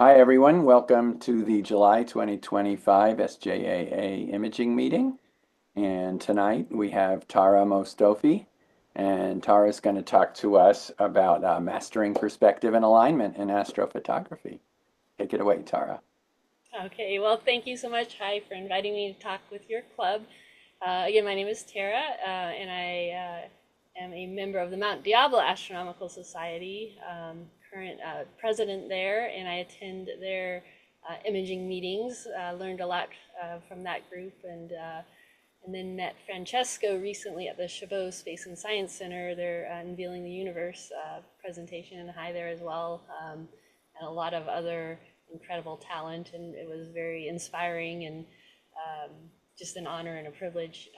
Hi, everyone. Welcome to the July 2025 SJAA imaging meeting. And tonight we have Tara Mostofi, and Tara's going to talk to us about mastering perspective and alignment in astrophotography. Take it away, Tara. Okay, well, thank you so much, Hi, for inviting me to talk with your club. Again, my name is Tara, and I am a member of the Mount Diablo Astronomical Society, current president there, and I attend their imaging meetings. Learned a lot from that group, and then met Francesco recently at the Chabot Space and Science Center. They're unveiling the universe presentation and Hi there as well, and a lot of other incredible talent, and it was very inspiring and just an honor and a privilege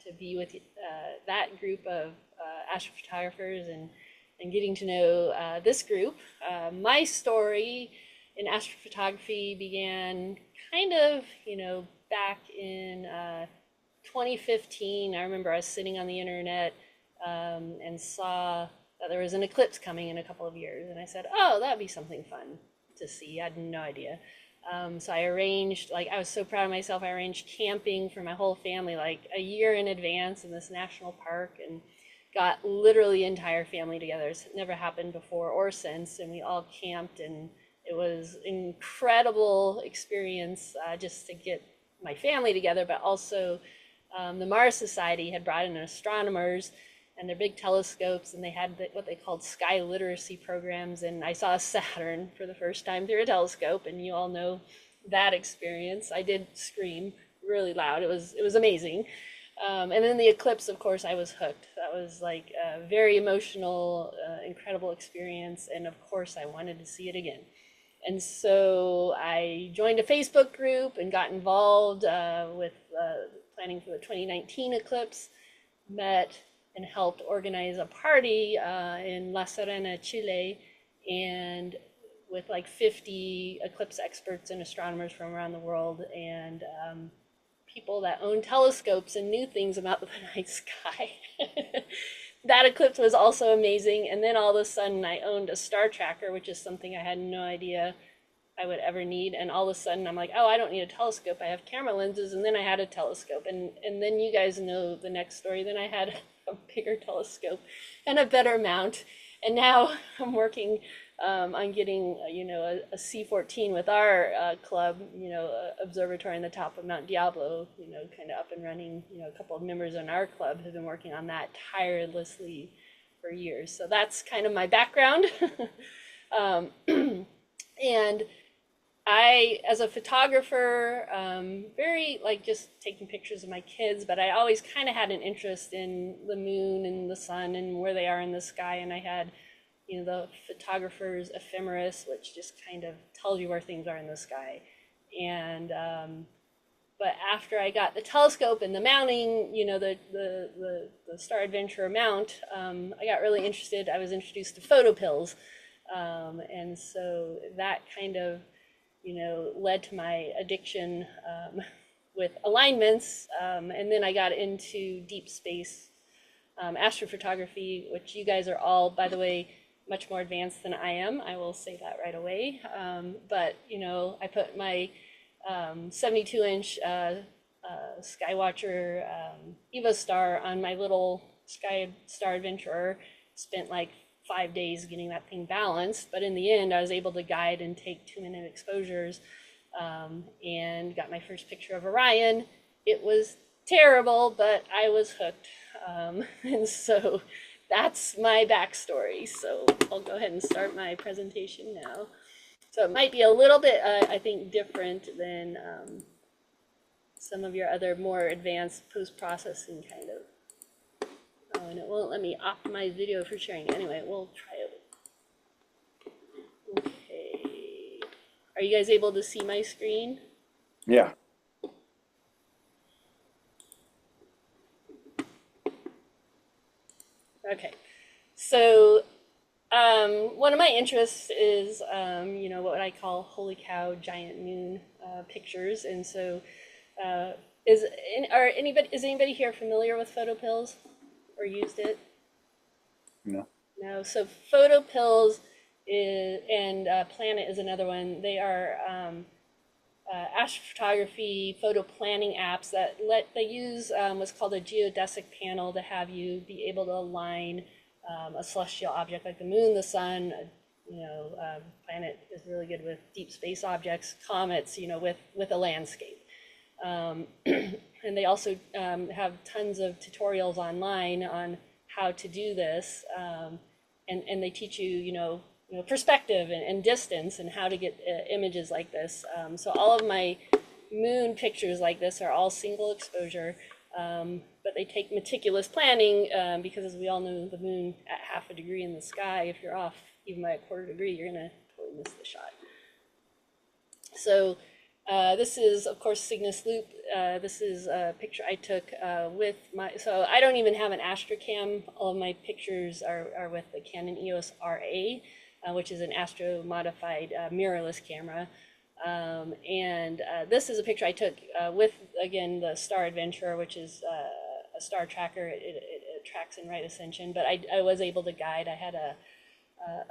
to be with that group of astrophotographers and getting to know this group. My story in astrophotography began kind of, back in 2015. I remember I was sitting on the internet and saw that there was an eclipse coming in a couple of years, and I said, "Oh, that'd be something fun to see." I had no idea. So I arranged, like, I was so proud of myself. I arranged camping for my whole family, like a year in advance in this national park, and got literally the entire family together. It's never happened before or since, and we all camped, and it was an incredible experience just to get my family together, but also the Mars Society had brought in astronomers and their big telescopes, and they had what they called sky literacy programs. And I saw Saturn for the first time through a telescope, and you all know that experience. I did scream really loud. It was amazing. And then the eclipse, of course, I was hooked. That was like a very emotional, incredible experience, and of course, I wanted to see it again. And so I joined a Facebook group and got involved with planning for the 2019 eclipse, met and helped organize a party in La Serena, Chile, and with like 50 eclipse experts and astronomers from around the world, and people that own telescopes and knew things about the night sky. That eclipse was also amazing. And then all of a sudden, I owned a star tracker, which is something I had no idea I would ever need. And all of a sudden, I'm like, oh, I don't need a telescope. I have camera lenses. And then I had a telescope. And then you guys know the next story. Then I had a bigger telescope and a better mount. And now I'm working on getting, a C14 with our club, observatory on the top of Mount Diablo, kind of up and running. A couple of members in our club have been working on that tirelessly for years. So that's kind of my background. um, and as a photographer, very like just taking pictures of my kids, but I always kind of had an interest in the moon and the sun and where they are in the sky. And I had, the photographer's ephemeris, which just kind of tells you where things are in the sky. And but after I got the telescope and the mounting, the Star Adventurer mount, I got really interested. I was introduced to PhotoPills, and so that kind of led to my addiction with alignments. And then I got into deep space astrophotography, which you guys are all, by the way, much more advanced than I am. I will say that right away. But, I put my 72-inch Skywatcher Eva Star on my little Sky Star Adventurer, spent like 5 days getting that thing balanced. But in the end, I was able to guide and take 2-minute exposures, and got my first picture of Orion. It was terrible, but I was hooked. And so that's my backstory. So I'll go ahead and start my presentation now. So it might be a little bit, I think, different than some of your other more advanced post-processing kind of. Oh, and it won't let me optimize video for sharing. Anyway, we'll try it. Okay. Are you guys able to see my screen? Yeah. Okay. So one of my interests is, what I call holy cow giant moon pictures. And so uh, is anybody here familiar with PhotoPills or used it? No. No. So PhotoPills and Planet is another one. They are astrophotography, photo planning apps that they use what's called a geodesic panel to have you be able to align a celestial object like the moon, the sun. Planet is really good with deep space objects, comets, with a landscape. And they also have tons of tutorials online on how to do this, and they teach you, perspective and distance and how to get images like this. So all of my moon pictures like this are all single exposure, but they take meticulous planning because, as we all know, the moon at half a degree in the sky, if you're off even by a quarter degree, you're gonna totally miss the shot. So this is, of course, Cygnus Loop. This is a picture I took with so I don't even have an Astrocam. All of my pictures are with the Canon EOS RA, which is an Astro modified mirrorless camera. And this is a picture I took with, again, the Star Adventurer, which is a star tracker. It tracks in right ascension, but I was able to guide. I had a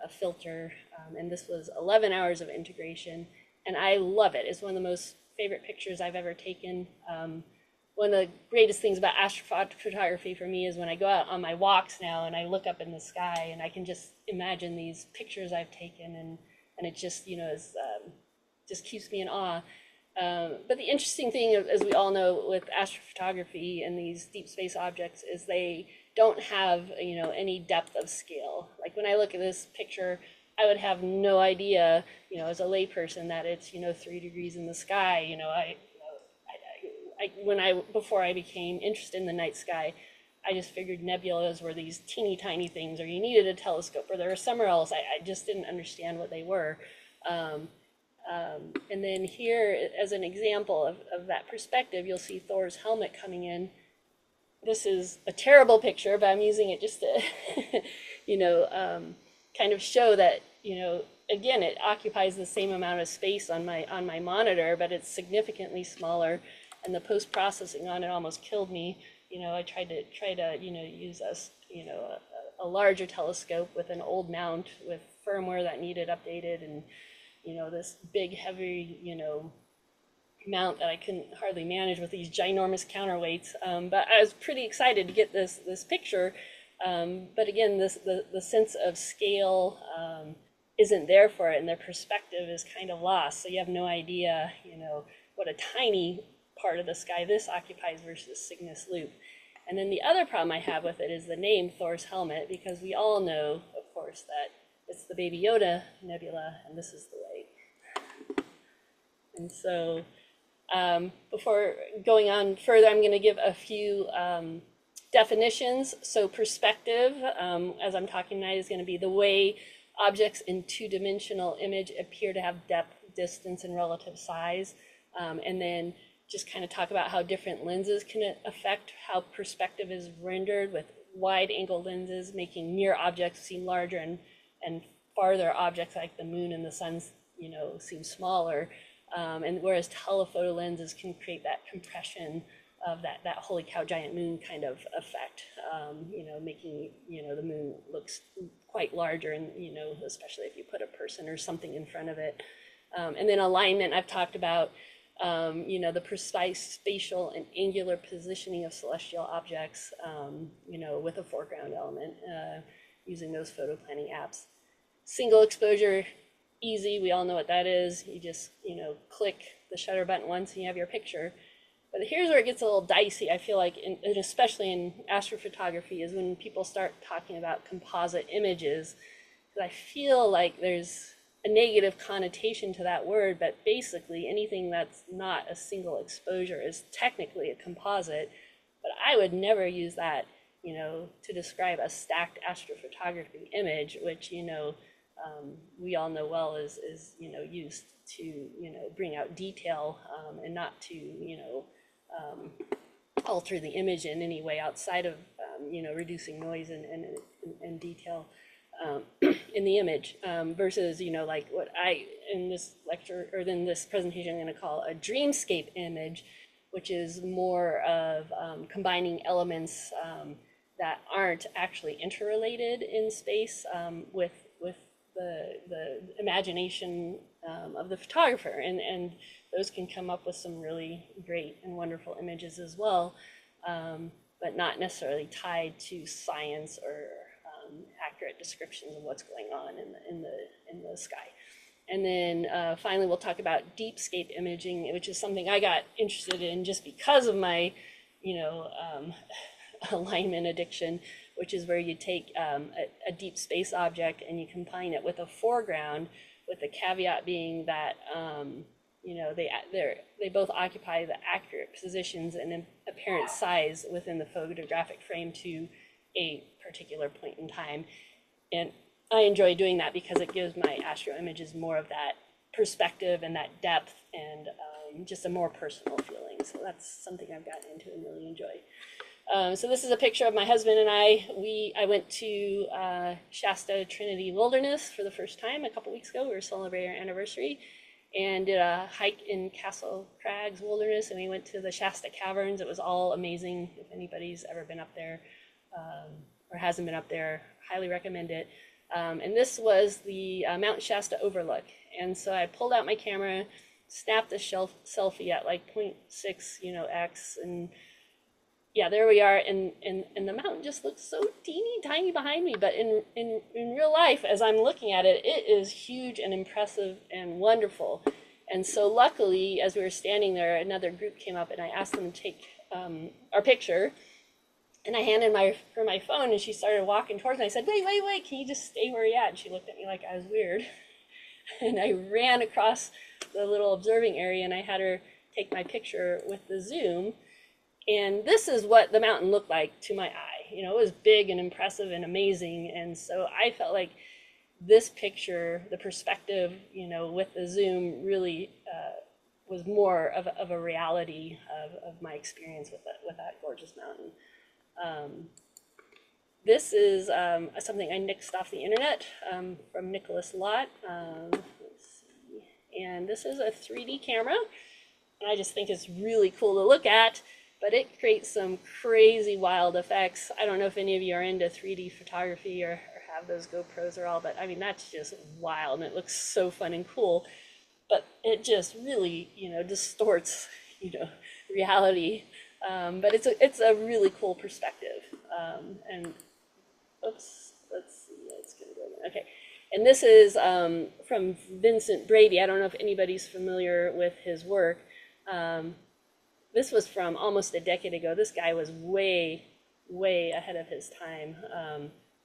filter, and this was 11 hours of integration. And I love it. It's one of the most favorite pictures I've ever taken. One of the greatest things about astrophotography for me is when I go out on my walks now and I look up in the sky and I can just imagine these pictures I've taken, and it just, is, just keeps me in awe. But the interesting thing, as we all know, with astrophotography and these deep space objects is they don't have, any depth of scale. Like when I look at this picture, I would have no idea, as a layperson, that it's 3 degrees in the sky. Before I became interested in the night sky, I just figured nebulas were these teeny tiny things, or you needed a telescope, or they were somewhere else. I just didn't understand what they were. And then here, as an example of that perspective, you'll see Thor's helmet coming in. This is a terrible picture, but I'm using it just to, kind of show that, again, it occupies the same amount of space on my monitor, but it's significantly smaller, and the post-processing on it almost killed me. I tried to use a larger telescope with an old mount with firmware that needed updated, and this big heavy mount that I couldn't hardly manage with these ginormous counterweights. But I was pretty excited to get this picture. But again, the sense of scale isn't there for it, and their perspective is kind of lost. So you have no idea, what a tiny part of the sky this occupies versus Cygnus Loop. And then the other problem I have with it is the name Thor's helmet, because we all know, of course, that it's the Baby Yoda nebula, and this is the way. And so before going on further, I'm going to give a few definitions. So perspective, as I'm talking tonight, is going to be the way objects in two-dimensional image appear to have depth, distance, and relative size. And then just kind of talk about how different lenses can affect how perspective is rendered, with wide-angle lenses making near objects seem larger, and farther objects like the moon and the sun, seem smaller. And whereas telephoto lenses can create that compression of that holy cow giant moon kind of effect, making the moon looks quite larger, and especially if you put a person or something in front of it. And then alignment, I've talked about, the precise spatial and angular positioning of celestial objects, with a foreground element, using those photo planning apps. Single exposure, easy, we all know what that is. You just, click the shutter button once and you have your picture. But here's where it gets a little dicey, I feel like, and especially in astrophotography, is when people start talking about composite images. Because I feel like there's a negative connotation to that word, but basically anything that's not a single exposure is technically a composite. But I would never use that, to describe a stacked astrophotography image, which, we all know well is used to, bring out detail, and not to, alter the image in any way outside of, reducing noise and detail in the image, versus, like what I, in this lecture, or in this presentation, I'm going to call a dreamscape image, which is more of combining elements that aren't actually interrelated in space, with the imagination of the photographer, and those can come up with some really great and wonderful images as well, but not necessarily tied to science or accurate descriptions of what's going on in the sky. And then finally, we'll talk about deepscape imaging, which is something I got interested in just because of my, alignment addiction, which is where you take a deep space object and you combine it with a foreground, with the caveat being that they both occupy the accurate positions and apparent size within the photographic frame to a particular point in time. And I enjoy doing that because it gives my astro images more of that perspective and that depth and just a more personal feeling. So that's something I've gotten into and really enjoy. So this is a picture of my husband and I. I went to Shasta Trinity Wilderness for the first time a couple weeks ago. We were celebrating our anniversary and did a hike in Castle Crags Wilderness, and we went to the Shasta Caverns. It was all amazing. If anybody's ever been up there or hasn't been up there, highly recommend it. And this was the Mount Shasta overlook. And so I pulled out my camera, snapped a selfie at like 0.6, X, and yeah, there we are. And the mountain just looks so teeny tiny behind me. But in real life, as I'm looking at it, it is huge and impressive and wonderful. And so luckily, as we were standing there, another group came up and I asked them to take our picture. And I handed her my phone, and she started walking towards me. I said, wait, can you just stay where you're at? And she looked at me like I was weird. And I ran across the little observing area, and I had her take my picture with the zoom. And this is what the mountain looked like to my eye. It was big and impressive and amazing. And so I felt like this picture, the perspective, with the zoom really was more of a reality of my experience with that gorgeous mountain. This is something I nixed off the internet from Nicholas Lott. Let's see. And this is a 3D camera, and I just think it's really cool to look at, but it creates some crazy wild effects. I don't know if any of you are into 3D photography or have those GoPros or all, but I mean, that's just wild, and it looks so fun and cool, but it just really, distorts, reality. But it's a really cool perspective. And oops, let's see, it's gonna go there. Okay, and this is from Vincent Brady. I don't know if anybody's familiar with his work. This was from almost a decade ago. This guy was way ahead of his time.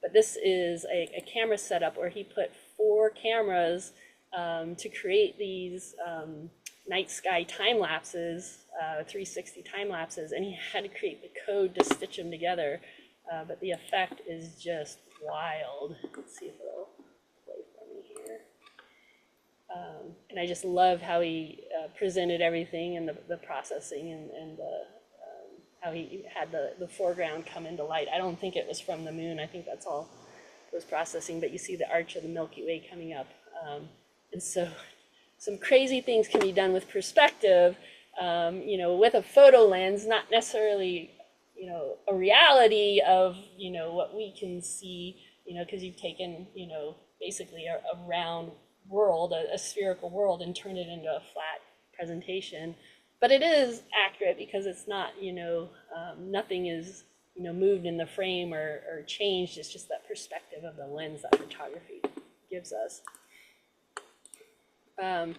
But this is a camera setup where he put 4 cameras to create these night sky time lapses, 360 time lapses, and he had to create the code to stitch them together. But the effect is just wild. Let's see if it'll play for me here. And I just love how he presented everything and the processing and how he had the foreground come into light. I don't think it was from the moon. I think that's all was processing, but you see the arch of the Milky Way coming up. And so some crazy things can be done with perspective, with a photo lens, not necessarily, a reality of, what we can see, because you've taken, basically a round world, a spherical world, and turned it into a flat presentation. But it is accurate because it's not, nothing is, moved in the frame or changed. It's just that perspective of the lens that photography gives us. And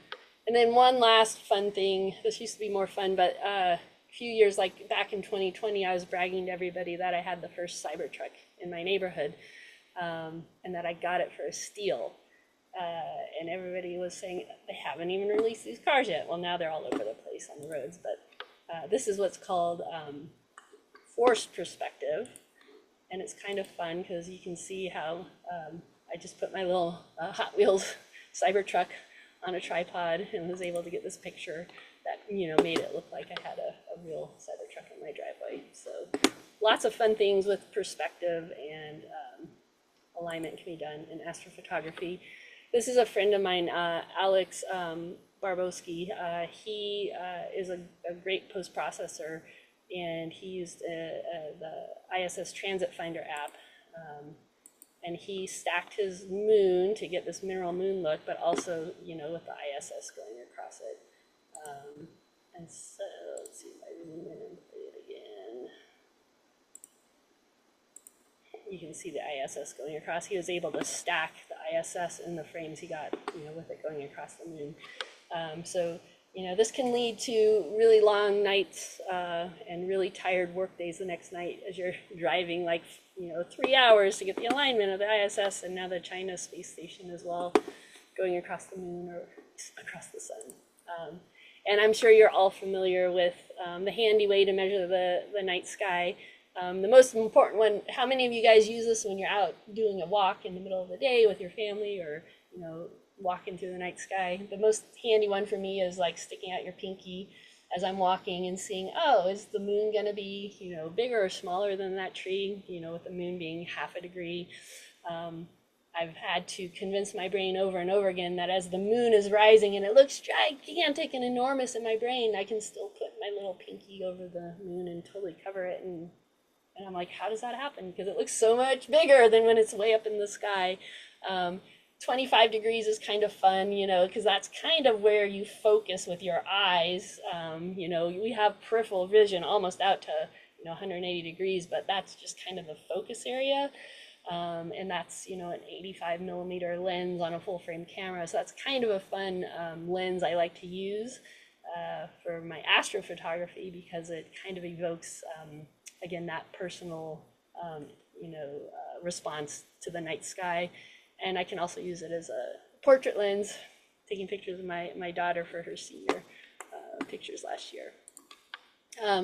then one last fun thing, this used to be more fun, but a few years, like back in 2020, I was bragging to everybody that I had the first Cybertruck in my neighborhood, and that I got it for a steal. And everybody was saying they haven't even released these cars yet. Well, now they're all over the place on the roads, but this is what's called forced perspective, and it's kind of fun because you can see how I just put my little Hot Wheels Cybertruck on a tripod and was able to get this picture that made it look like I had a real Cybertruck in my driveway. So lots of fun things with perspective and alignment can be done in astrophotography. This is a friend of mine, Alex Barbowski. He is a great post-processor, and he used the ISS Transit Finder app. and he stacked his moon to get this mineral moon look, but also, you know, with the ISS going across it. And so, let's see if I zoom in and play it again. You can see the ISS going across. He was able to stack the ISS in the frames he got, you know, with it going across the moon. So, you know, this can lead to really long nights and really tired work days the next night as you're driving like, you know, 3 hours to get the alignment of the ISS and now the China space station as well, going across the moon or across the sun. And I'm sure you're all familiar with the handy way to measure the night sky. The most important one, how many of you guys use this when you're out doing a walk in the middle of the day with your family or, you know, walking through the night sky? The most handy one for me is like sticking out your pinky as I'm walking and seeing, oh, is the moon going to be, you know, bigger or smaller than that tree, you know, with the moon being half a degree. I've had to convince my brain over and over again that as the moon is rising and it looks gigantic and enormous in my brain, I can still put my little pinky over the moon and totally cover it. And I'm like, how does that happen? Because it looks so much bigger than when it's way up in the sky. 25 degrees is kind of fun, you know, because that's kind of where you focus with your eyes. You know, we have peripheral vision almost out to, you know, 180 degrees, but that's just kind of the focus area. And that's, you know, an 85 millimeter lens on a full frame camera. So that's kind of a fun lens I like to use for my astrophotography because it kind of evokes, again, that personal, you know, response to the night sky. And I can also use it as a portrait lens, taking pictures of my daughter for her senior pictures last year.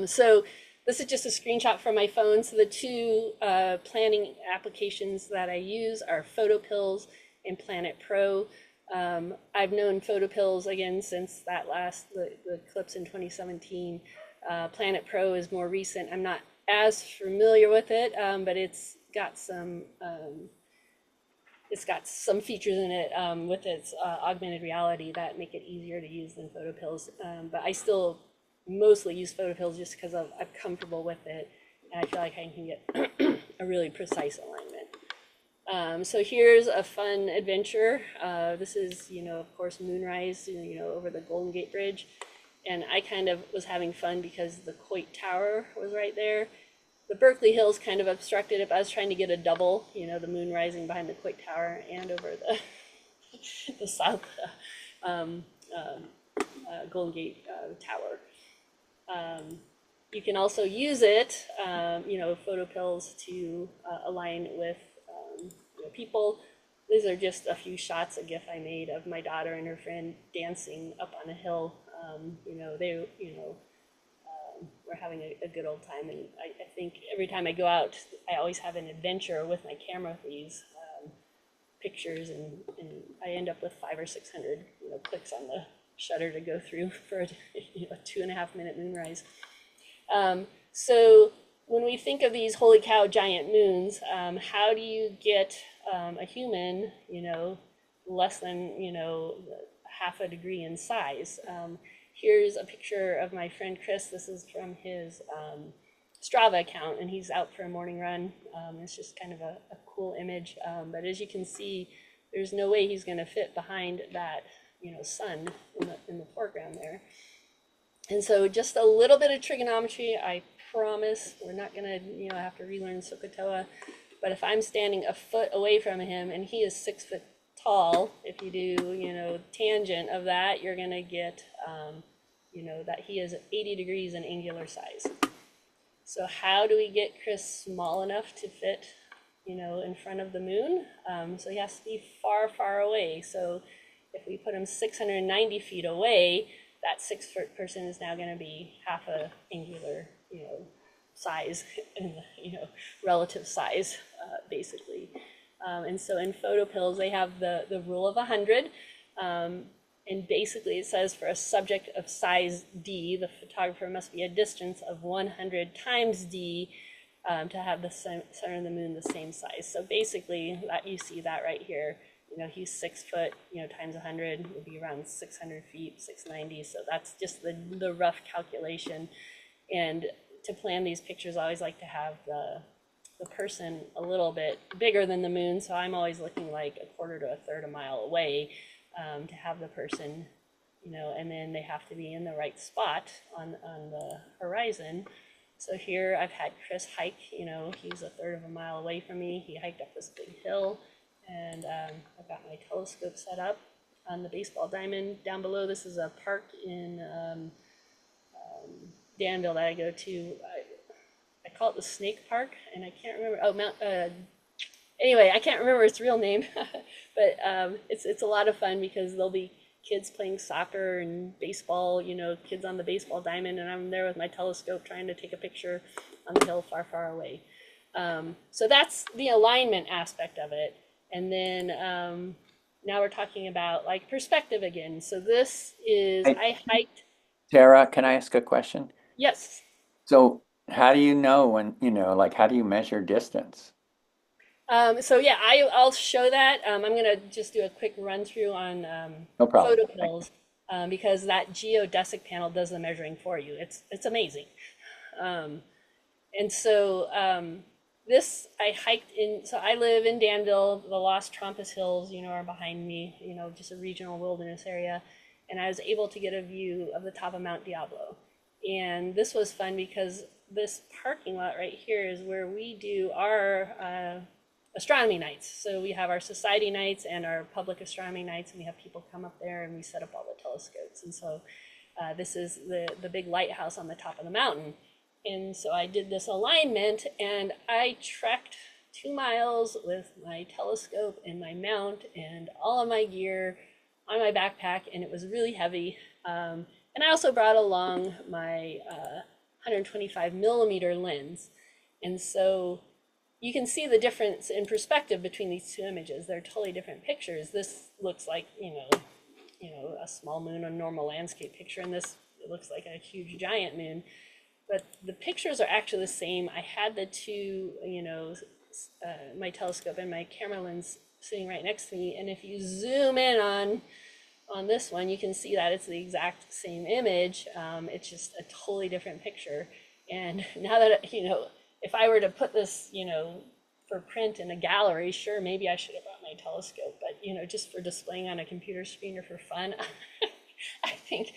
So this is just a screenshot from my phone. So the two planning applications that I use are PhotoPills and Planit Pro. I've known PhotoPills again since that the eclipse in 2017. Planit Pro is more recent. I'm not as familiar with it, but it's got some features in it with its augmented reality that make it easier to use than PhotoPills. But I still mostly use PhotoPills just because I'm comfortable with it, and I feel like I can get a really precise alignment. So here's a fun adventure. This is, you know, of course, moonrise, you know, over the Golden Gate Bridge. And I kind of was having fun because the Coit Tower was right there. The Berkeley Hills kind of obstructed it, but I was trying to get a double, you know, the moon rising behind the Coit Tower and over the south Golden Gate Tower. You can also use it, you know, PhotoPills to align with you know, people. These are just a few shots, a GIF I made of my daughter and her friend dancing up on a hill. You know, they, you know, we're having a good old time. And I think every time I go out, I always have an adventure with my camera with these pictures, and I end up with 500 or 600, you know, clicks on the shutter to go through for a, you know, a 2.5 minute moonrise. So when we think of these holy cow giant moons, how do you get a human, you know, less than, you know, half a degree in size? Here's a picture of my friend Chris. This is from his Strava account, and he's out for a morning run. It's just kind of a cool image. But as you can see, there's no way he's going to fit behind that, you know, sun in the foreground there. And so just a little bit of trigonometry. I promise we're not going to, you know, have to relearn SOHCAHTOA. But if I'm standing a foot away from him and he is 6 foot tall, if you do, you know, tangent of that, you're going to get, you know, that he is 80 degrees in angular size. So how do we get Chris small enough to fit, you know, in front of the moon? So he has to be far, far away. So if we put him 690 feet away, that 6 foot person is now going to be half a angular, you know, size, in the, you know, relative size, basically. And so in PhotoPills, they have the rule of 100. And basically it says for a subject of size D, the photographer must be a distance of 100 times D to have the center of the moon the same size. So basically that, you see that right here. You know, he's 6 foot, you know, times 100 would be around 600 feet, 690. So that's just the rough calculation. And to plan these pictures, I always like to have the person a little bit bigger than the moon, so I'm always looking like a quarter to a third a mile away to have the person, and then they have to be in the right spot on the horizon. So here I've had Chris hike, he's a third of a mile away from me. He hiked up this big hill, and I've got my telescope set up on the baseball diamond down below. This is a park in Danville that I go to. I call it the Snake Park, and I can't remember. Oh, anyway, I can't remember its real name, but it's a lot of fun because there'll be kids playing soccer and baseball, kids on the baseball diamond, and I'm there with my telescope trying to take a picture on the hill far, far away. So that's the alignment aspect of it. And then now we're talking about like perspective again. So this is, Hey, I hiked, Tara, can I ask a question? yes. So how do you know when, like how do you measure distance? So yeah, I'll show that. I'm gonna just do a quick run through on No problem. PhotoPills because that geodesic panel does the measuring for you. It's amazing. Um, and so this I hiked in. So I live in Danville. The Los Trompas Hills, are behind me. Just a regional wilderness area, and I was able to get a view of the top of Mount Diablo. And this was fun because this parking lot right here is where we do our astronomy nights. So we have our society nights and our public astronomy nights, and we have people come up there and we set up all the telescopes. And so this is the big lighthouse on the top of the mountain. And so I did this alignment, and I trekked 2 miles with my telescope and my mount and all of my gear on my backpack, and it was really heavy. And I also brought along my 125 millimeter lens. And so you can see the difference in perspective between these two images. They're totally different pictures. This looks like, a small moon, a normal landscape picture, and this it looks like a huge giant moon. But the pictures are actually the same. I had the two, my telescope and my camera lens sitting right next to me, and if you zoom in on this one, you can see that it's the exact same image. It's just a totally different picture. And now that, if I were to put this, for print in a gallery, sure, maybe I should have brought my telescope, but, just for displaying on a computer screen or for fun, I think,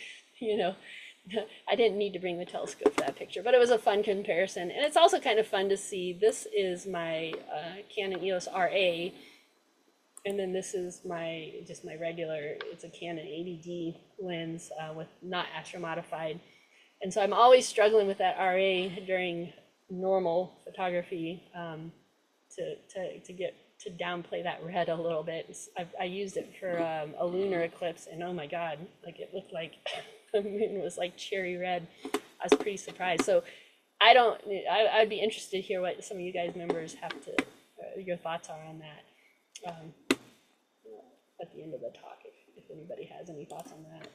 I didn't need to bring the telescope for that picture, but it was a fun comparison. And it's also kind of fun to see, this is my Canon EOS RA, and then this is just my regular, it's a Canon 80D lens with not astro modified. And so I'm always struggling with that RA during normal photography to get to downplay that red a little bit. I used it for a lunar eclipse, and oh my God, like it looked like the moon was like cherry red. I was pretty surprised. So I'd be interested to hear what some of you guys members have to, your thoughts are on that. At the end of the talk, if anybody has any thoughts on that.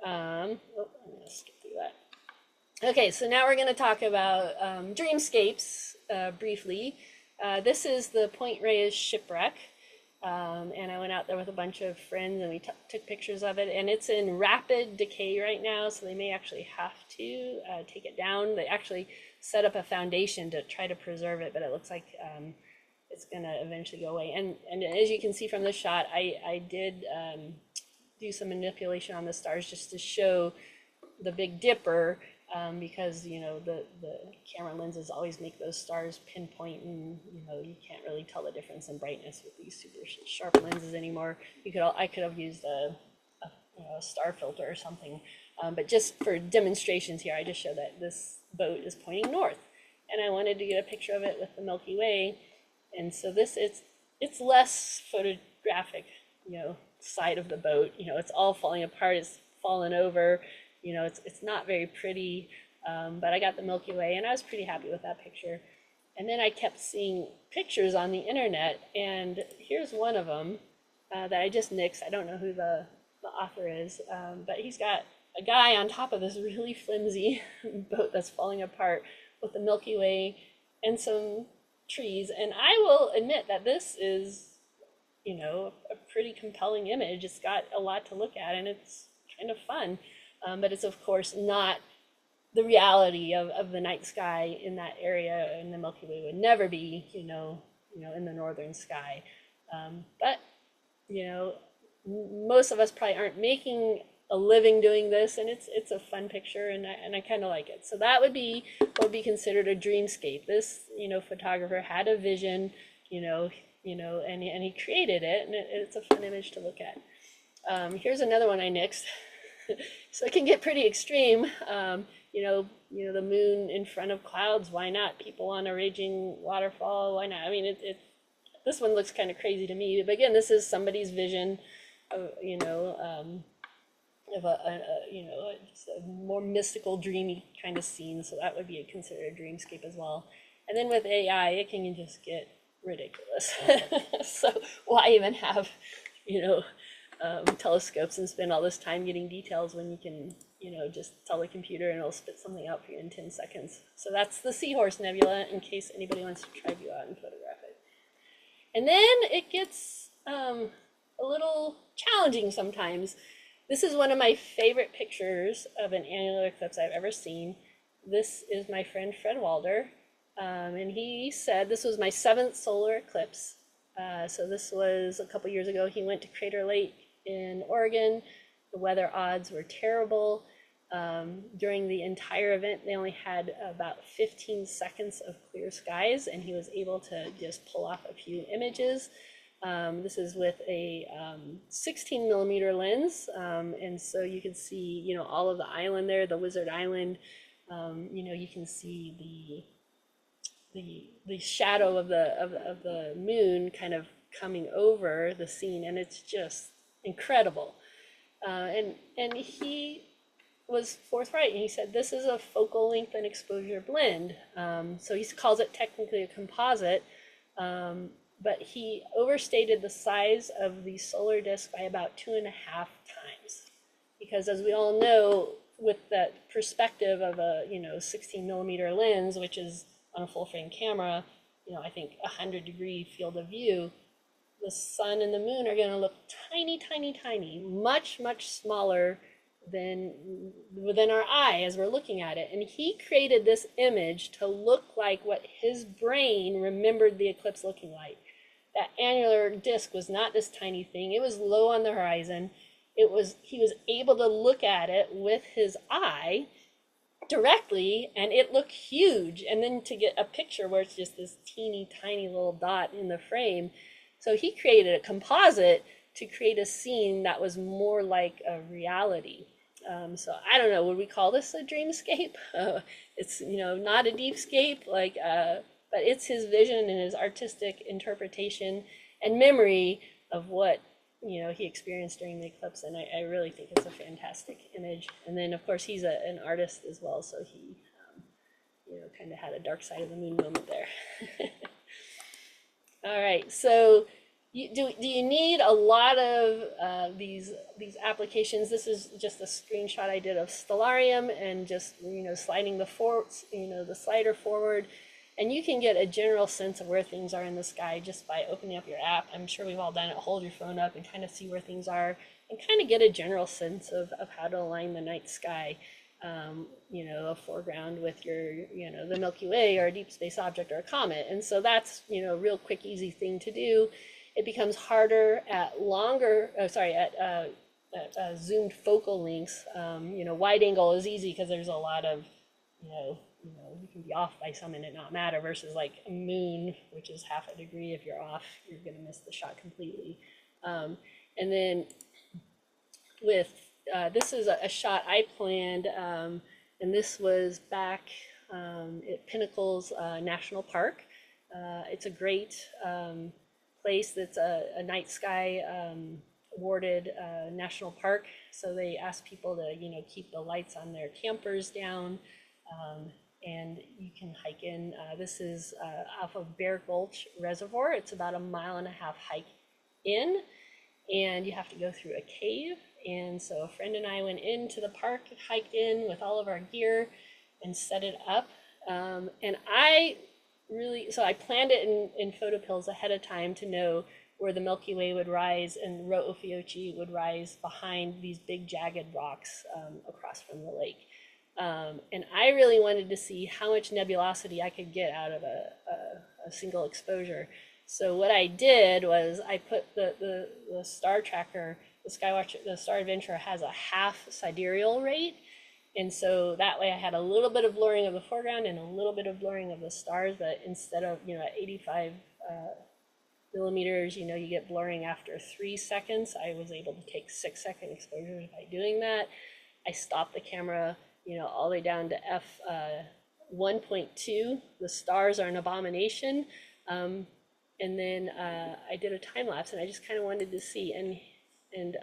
I'm going to skip through that. Okay, so now we're going to talk about dreamscapes briefly. This is the Point Reyes shipwreck, and I went out there with a bunch of friends, and we took pictures of it, and it's in rapid decay right now, so they may actually have to take it down. They actually set up a foundation to try to preserve it, but it looks like it's going to eventually go away. And as you can see from this shot, I did do some manipulation on the stars just to show the Big Dipper, because the camera lenses always make those stars pinpoint, and you can't really tell the difference in brightness with these super sharp lenses anymore. I could have used a star filter or something, but just for demonstrations here, I just show that this boat is pointing north, and I wanted to get a picture of it with the Milky Way. And so it's less photographic, side of the boat. It's all falling apart. It's fallen over. It's not very pretty. But I got the Milky Way, and I was pretty happy with that picture. And then I kept seeing pictures on the internet, and here's one of them that I just nixed. I don't know who the author is, but he's got a guy on top of this really flimsy boat that's falling apart with the Milky Way and some trees. And I will admit that this is, a pretty compelling image. It's got a lot to look at, and it's kind of fun, but it's of course not the reality of the night sky in that area, and the Milky Way would never be, in the northern sky. But most of us probably aren't making a living doing this, and it's a fun picture, and I kind of like it. So that would be what would be considered a dreamscape. This photographer had a vision, and he created it, and it's a fun image to look at. Here's another one I nixed. So it can get pretty extreme. The moon in front of clouds. Why not? People on a raging waterfall. Why not? I mean, this one looks kind of crazy to me. But again, this is somebody's vision of just a more mystical, dreamy kind of scene. So that would be considered a dreamscape as well. And then with AI, it can just get ridiculous. So why even have telescopes and spend all this time getting details when you can just tell the computer and it'll spit something out for you in 10 seconds. So that's the Seahorse Nebula, in case anybody wants to try to go out and photograph it. And then it gets a little challenging sometimes. This is one of my favorite pictures of an annular eclipse I've ever seen. This is my friend Fred Walder, and he said this was my 7th solar eclipse. So this was a couple years ago. He went to Crater Lake in Oregon. The weather odds were terrible. During the entire event, they only had about 15 seconds of clear skies, and he was able to just pull off a few images. This is with a 16 millimeter lens, and so you can see, all of the island there, the Wizard Island. You can see the shadow of the moon kind of coming over the scene, and it's just incredible. And he was forthright, and he said this is a focal length and exposure blend. So he calls it technically a composite, but he overstated the size of the solar disk by about 2.5 times, because as we all know, with that perspective of a 16 millimeter lens, which is on a full frame camera, I think 100-degree field of view, the sun and the moon are going to look tiny, tiny, tiny, much, much smaller than within our eye as we're looking at it. And he created this image to look like what his brain remembered the eclipse looking like. That annular disk was not this tiny thing. It was low on the horizon. He was able to look at it with his eye directly, and it looked huge. And then to get a picture where it's just this teeny tiny little dot in the frame. So he created a composite to create a scene that was more like a reality. So I don't know, would we call this a dreamscape? It's not a deepscape, but it's his vision and his artistic interpretation and memory of what he experienced during the eclipse, and I really think it's a fantastic image. And then of course he's an artist as well, so he kind of had a dark side of the moon moment there. All right, so do you need a lot of these applications? This is just a screenshot I did of Stellarium, and just sliding the slider forward, and you can get a general sense of where things are in the sky just by opening up your app. I'm sure we've all done it. Hold your phone up and kind of see where things are, and kind of get a general sense of how to align the night sky. A foreground with your, the Milky Way or a deep space object or a comet. And so that's, a real quick, easy thing to do. It becomes harder at zoomed focal lengths. Wide angle is easy because there's a lot of, you can be off by some and it not matter, versus like a moon, which is half a degree. If you're off, you're going to miss the shot completely. And then with this is a shot I planned, and this was back at Pinnacles National Park. It's a great place that's a night sky awarded national park. So they ask people to keep the lights on their campers down, and you can hike in. This is off of Bear Gulch Reservoir. It's about a 1.5 mile hike in, and you have to go through a cave. And so a friend and I went into the park, hiked in with all of our gear, and set it up. And I planned it in PhotoPills ahead of time to know where the Milky Way would rise and Rho Ophiuchi would rise behind these big jagged rocks across from the lake. And I really wanted to see how much nebulosity I could get out of a single exposure. So what I did was I put the star tracker, the Skywatch, the Star Adventurer has a half sidereal rate. And so that way I had a little bit of blurring of the foreground and a little bit of blurring of the stars, but instead of, at 85 millimeters, you get blurring after 3 seconds. I was able to take 6-second exposures by doing that. I stopped the camera, all the way down to f 1.2. The stars are an abomination. And then I did a time lapse, and I just kind of wanted to see. And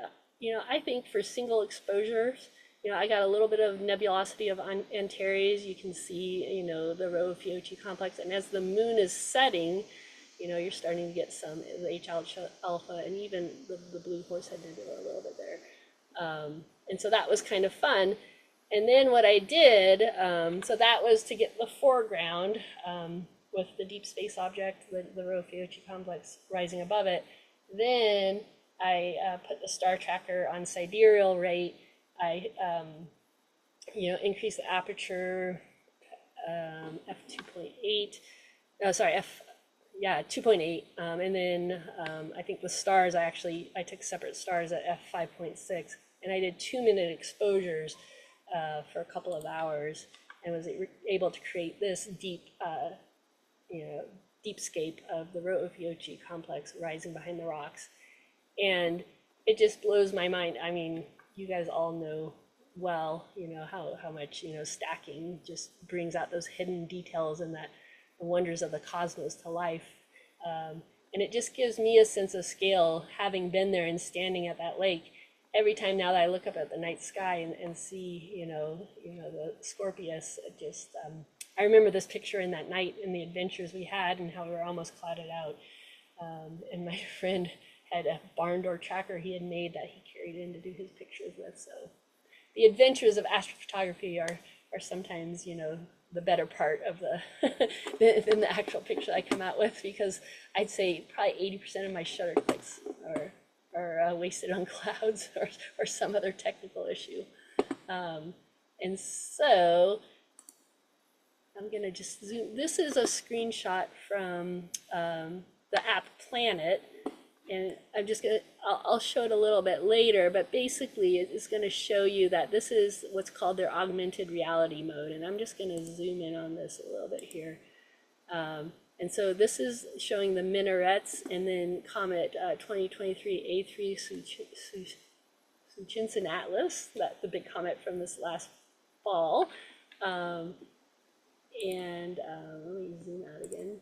I think for single exposures, I got a little bit of nebulosity of Antares. You can see, the Rho Fiocchi complex. And as the moon is setting, you're starting to get some of the H alpha and even the blue Horsehead Nebula a little bit there. And so that was kind of fun. And then what I did, so that was to get the foreground with the deep space object, the Rho Fiocchi complex rising above it. Then I put the star tracker on sidereal rate. I, increased the aperture f2.8. Oh, sorry, 2.8. And then I think the stars, I took separate stars at f5.6. And I did 2-minute exposures for a couple of hours, and was able to create this deepscape of the Rho Fiocchi complex rising behind the rocks. And it just blows my mind. I mean, you guys all know well, how much, stacking just brings out those hidden details and the wonders of the cosmos to life. And it just gives me a sense of scale, having been there and standing at that lake. Every time now that I look up at the night sky and see, the Scorpius, I remember this picture in that night and the adventures we had and how we were almost clouded out. And my friend had a barn door tracker he had made that he carried in to do his pictures with. So the adventures of astrophotography are sometimes, the better part of than the actual picture I come out with, because I'd say probably 80% of my shutter clicks are wasted on clouds or some other technical issue. And so I'm gonna just zoom. This is a screenshot from the app Planit, and I'm just gonna, I'll show it a little bit later, but basically it's gonna show you that this is what's called their augmented reality mode. And I'm just gonna zoom in on this a little bit here. And so this is showing the minarets, and then Comet 2023 A3 Suchinson Atlas, that's the big comet from this last fall. Let me zoom out again.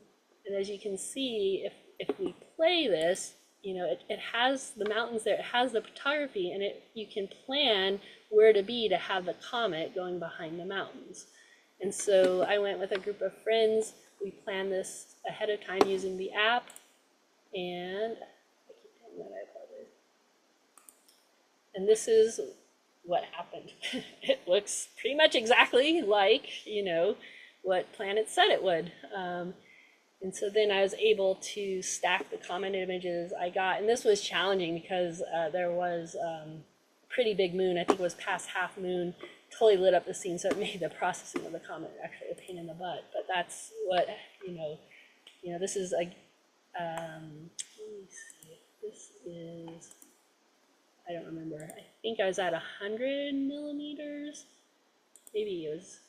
And as you can see, if we play this, it has the mountains there, it has the photography, and you can plan where to be to have the comet going behind the mountains. And so I went with a group of friends. We planned this ahead of time using the app, and I keep telling that, I apologize. And this is what happened. It looks pretty much exactly like, what Planit said it would. And so then I was able to stack the comet images I got, and this was challenging because there was a pretty big moon. I think it was past half moon, totally lit up the scene, so it made the processing of the comet actually a pain in the butt. But that's what, this is like, let me see, this is, I don't remember. I think I was at 100 millimeters. Maybe it was,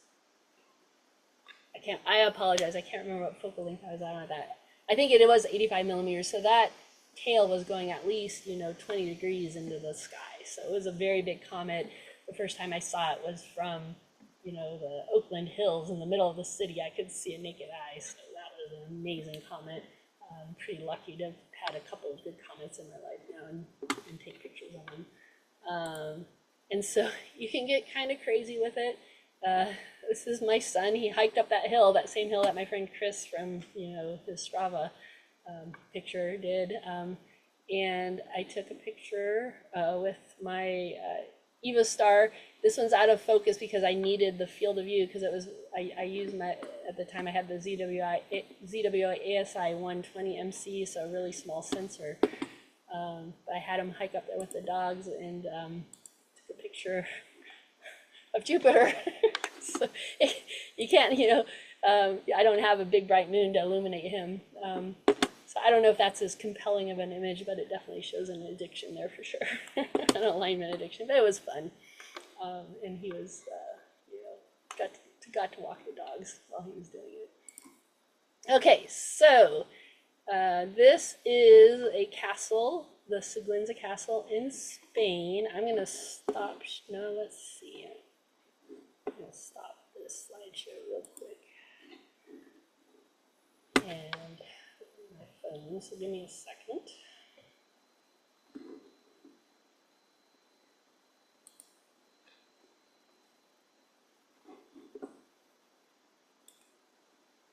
I apologize, I can't remember what focal length I was at on that. I think it was 85 millimeters, so that tail was going at least, 20 degrees into the sky. So it was a very big comet. The first time I saw it was from, the Oakland Hills in the middle of the city. I could see it naked eye, so that was an amazing comet. I'm pretty lucky to have had a couple of good comets in my life now and take pictures of them. And so you can get kind of crazy with it. This is my son. He hiked up that hill, that same hill that my friend Chris from, his Strava picture did. And I took a picture with my EvoStar. This one's out of focus because I needed the field of view, because it was, I used at the time I had the ZWI ASI 120 MC, so a really small sensor. But I had him hike up there with the dogs and took a picture of Jupiter. So you can't, I don't have a big bright moon to illuminate him. So I don't know if that's as compelling of an image, but it definitely shows an addiction there for sure, an alignment addiction. But it was fun, and he was, got to walk the dogs while he was doing it. Okay, so this is a castle, the Sigüenza Castle in Spain. I'm going to stop. No, let's see. I'm going to stop this slideshow real quick. And my phone, so give me a second.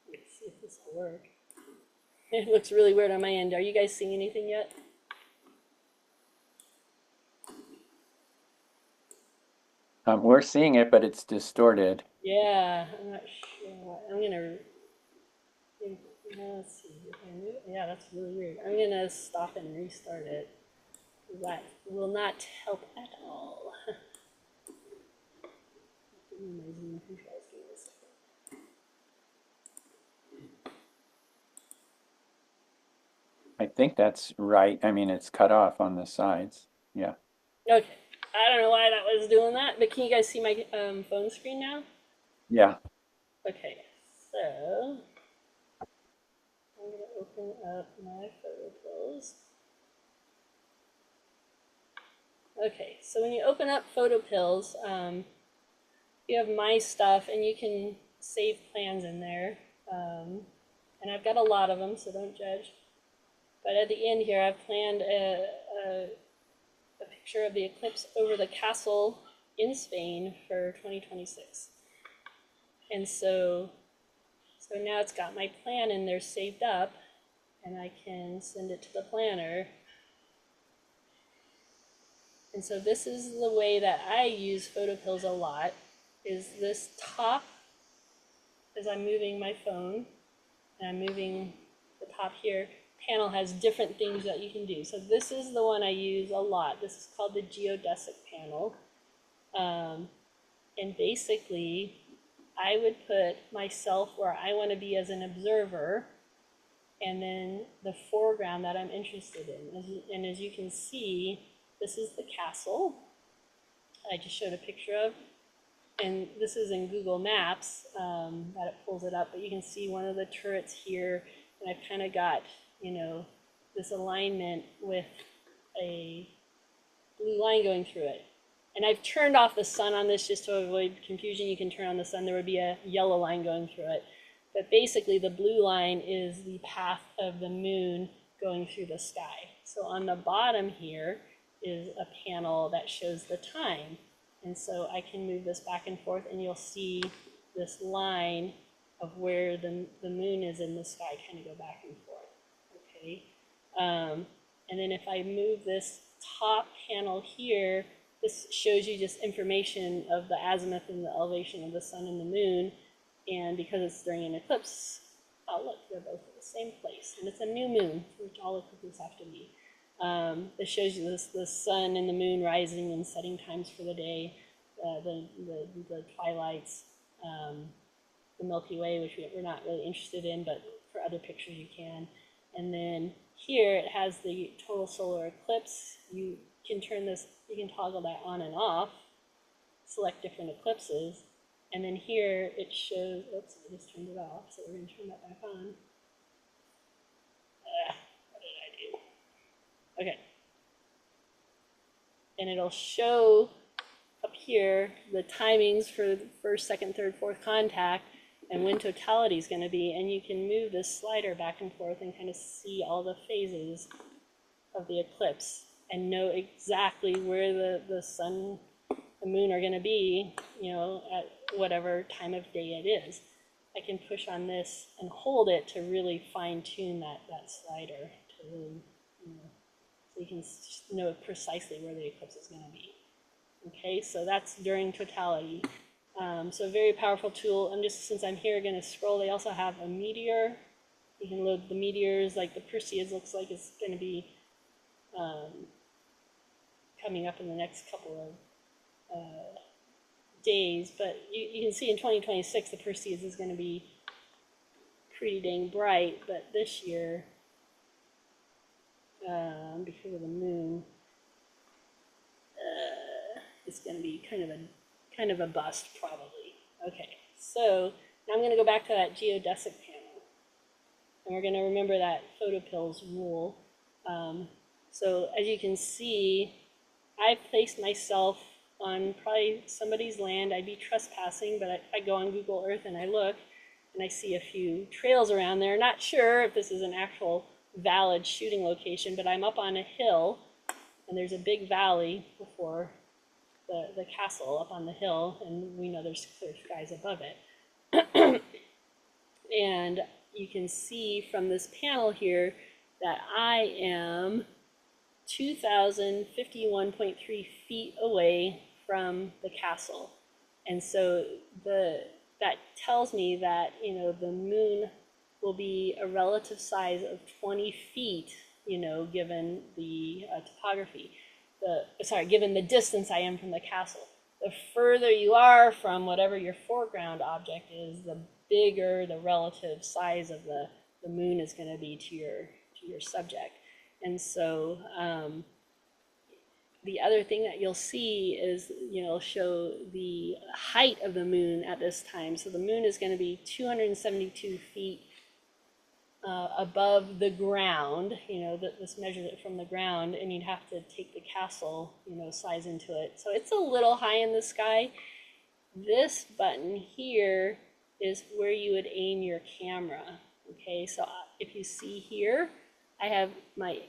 Let's see if this will work. It looks really weird on my end. Are you guys seeing anything yet? We're seeing it, but it's distorted. Yeah, I'm not sure. I'm gonna. Let's see. Yeah, that's really weird. I'm gonna stop and restart it. That will not help at all. Give me my Zoom controls. Give me a second. I think that's right. I mean, it's cut off on the sides. Yeah. Okay. I don't know why that was doing that, but can you guys see my phone screen now? Yeah. Okay. So I'm going to open up my PhotoPills. Okay. So when you open up PhotoPills, you have my stuff, and you can save plans in there. And I've got a lot of them, so don't judge. But at the end here, I've planned a picture of the eclipse over the castle in Spain for 2026. And so now it's got my plan in there saved up, and I can send it to the planner. And so this is the way that I use PhotoPills a lot, is this top, as I'm moving my phone, and I'm moving the top here, panel has different things that you can do. So this is the one I use a lot. This is called the geodesic panel. And basically, I would put myself where I want to be as an observer, and then the foreground that I'm interested in. And as you can see, this is the castle I just showed a picture of. And this is in Google Maps that it pulls it up, but you can see one of the turrets here, and I've kind of got, this alignment with a blue line going through it. And I've turned off the sun on this just to avoid confusion. You can turn on the sun, there would be a yellow line going through it. But basically the blue line is the path of the moon going through the sky. So on the bottom here is a panel that shows the time. And so I can move this back and forth, and you'll see this line of where the moon is in the sky kind of go back and forth. Okay. And then if I move this top panel here, this shows you just information of the azimuth and the elevation of the sun and the moon. And because it's during an eclipse, oh look, they're both at the same place. And it's a new moon, which all eclipses have to be. This shows you the sun and the moon rising and setting times for the day, the twilights, the Milky Way, which we're not really interested in, but for other pictures you can. And then here it has the total solar eclipse. You can turn this, you can toggle that on and off, select different eclipses, and then here it shows, oops, I just turned it off, so we're going to turn that back on. What did I do? Okay. And it'll show up here the timings for the first, second, third, fourth contact, and when totality is going to be, and you can move this slider back and forth and kind of see all the phases of the eclipse and know exactly where the sun, the moon are going to be, at whatever time of day it is. I can push on this and hold it to really fine tune that slider to really, so you can know precisely where the eclipse is going to be. Okay, so that's during totality. So a very powerful tool. And just since I'm here, going to scroll. They also have a meteor. You can load the meteors, like the Perseus looks like it's going to be coming up in the next couple of days, but you can see in 2026 the Perseus is going to be pretty dang bright, but this year, because of the moon, it's going to be kind of a bust probably. Okay, so now I'm going to go back to that geodesic panel, and we're going to remember that PhotoPills rule. So as you can see, I placed myself on probably somebody's land. I'd be trespassing, but I go on Google Earth and I look, and I see a few trails around there. Not sure if this is an actual valid shooting location, but I'm up on a hill, and there's a big valley before the castle up on the hill, and we know there's clear skies above it. And you can see from this panel here that I am 2,051.3 feet away from the castle. And so that tells me that, you know, the moon will be a relative size of 20 feet, you know, given the topography. Given the distance I am from the castle. The further you are from whatever your foreground object is, the bigger the relative size of the moon is going to be to your subject. And so the other thing that you'll see is, you know, show the height of the moon at this time. So the moon is going to be 272 feet above the ground. You know, this measures it from the ground, and you'd have to take the castle, you know, size into it. So it's a little high in the sky. This button here is where you would aim your camera. Okay, so if you see here, I have my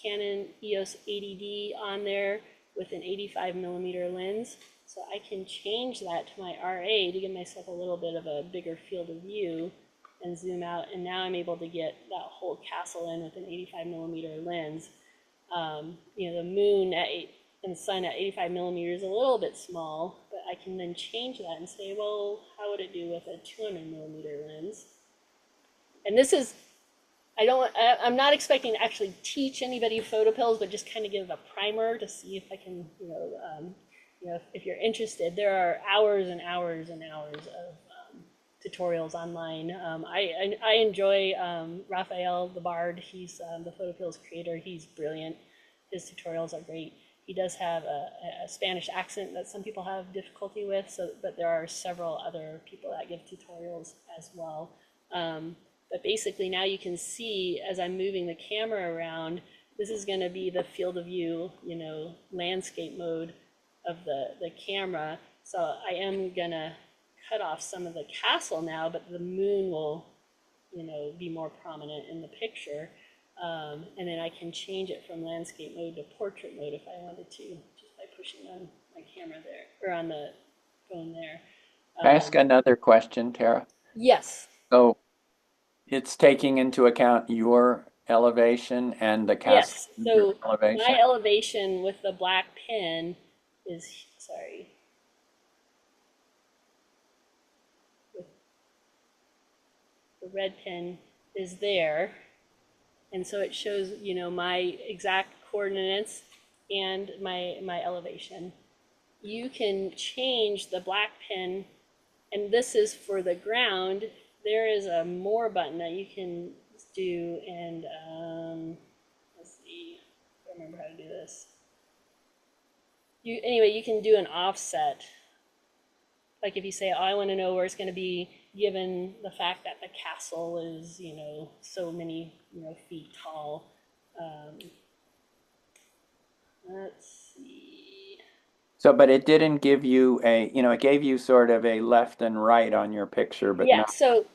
Canon EOS 80D on there with an 85 millimeter lens. So I can change that to my RA to give myself a little bit of a bigger field of view and zoom out. And now I'm able to get that whole castle in with an 85 millimeter lens. You know, the moon and the sun at 85 millimeters is a little bit small, but I can then change that and say, well, how would it do with a 200 millimeter lens? And this is, I'm not expecting to actually teach anybody PhotoPills, but just kind of give a primer to see if I can, you know, if you're interested. There are hours and hours and hours of tutorials online. I enjoy Raphael the Bard. He's the PhotoPills creator. He's brilliant. His tutorials are great. He does have a Spanish accent that some people have difficulty with, but there are several other people that give tutorials as well. But basically now you can see as I'm moving the camera around, this is going to be the field of view, you know, landscape mode of the camera. So I am going to cut off some of the castle now, but the moon will, you know, be more prominent in the picture. And then I can change it from landscape mode to portrait mode if I wanted to, just by pushing on my camera there, or on the phone there. Can I ask another question, Tara? Yes. So it's taking into account your elevation and the castle Yes. So elevation? my elevation with the black pin is, sorry. The red pin is there. And so it shows, you know, my exact coordinates and my elevation. You can change the black pin, and this is for the ground. There is a more button that you can do, and let's see, I don't remember how to do this. Anyway, you can do an offset. Like if you say, oh, I want to know where it's going to be given the fact that the castle is, you know, so many, you know, feet tall. Let's see. So, but it didn't give you a, you know, it gave you sort of a left and right on your picture, but Yeah, not. so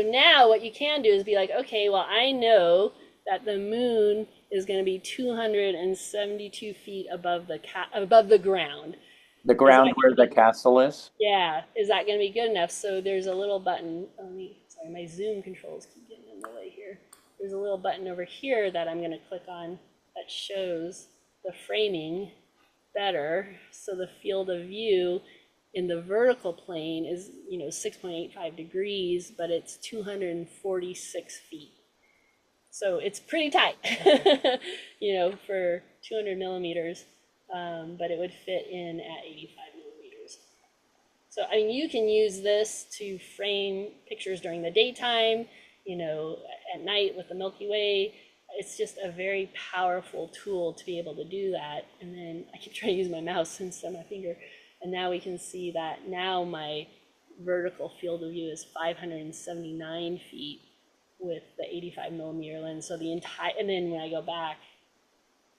now what you can do is be like, okay, well, I know that the moon is going to be 272 feet above the ground. The ground where the castle is? Yeah, is that going to be good enough? So there's a little button. Sorry, my zoom controls keep getting in the way here. There's a little button over here that I'm going to click on that shows the framing better. So the field of view in the vertical plane is, you know, 6.85 degrees, but it's 246 feet. So it's pretty tight, you know, for 200 millimeters, but it would fit in at 85 millimeters. So, I mean, you can use this to frame pictures during the daytime, at night with the Milky Way. It's just a very powerful tool to be able to do that. And then I keep trying to use my mouse instead of my finger. And now we can see that now my vertical field of view is 579 feet with the 85 millimeter lens. So and then when I go back,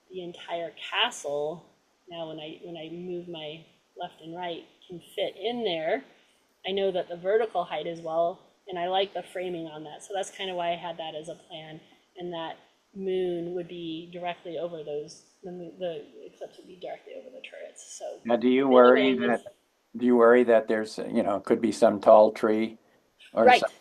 the entire castle, now when I move my left and right, can fit in there. I know that the vertical height as well, and I like the framing on that. So that's kind of why I had that as a plan, and that moon would be directly over those, the eclipse would be directly over the turrets. So Now, do you anyway, worry that there's, could be some tall tree or right. some,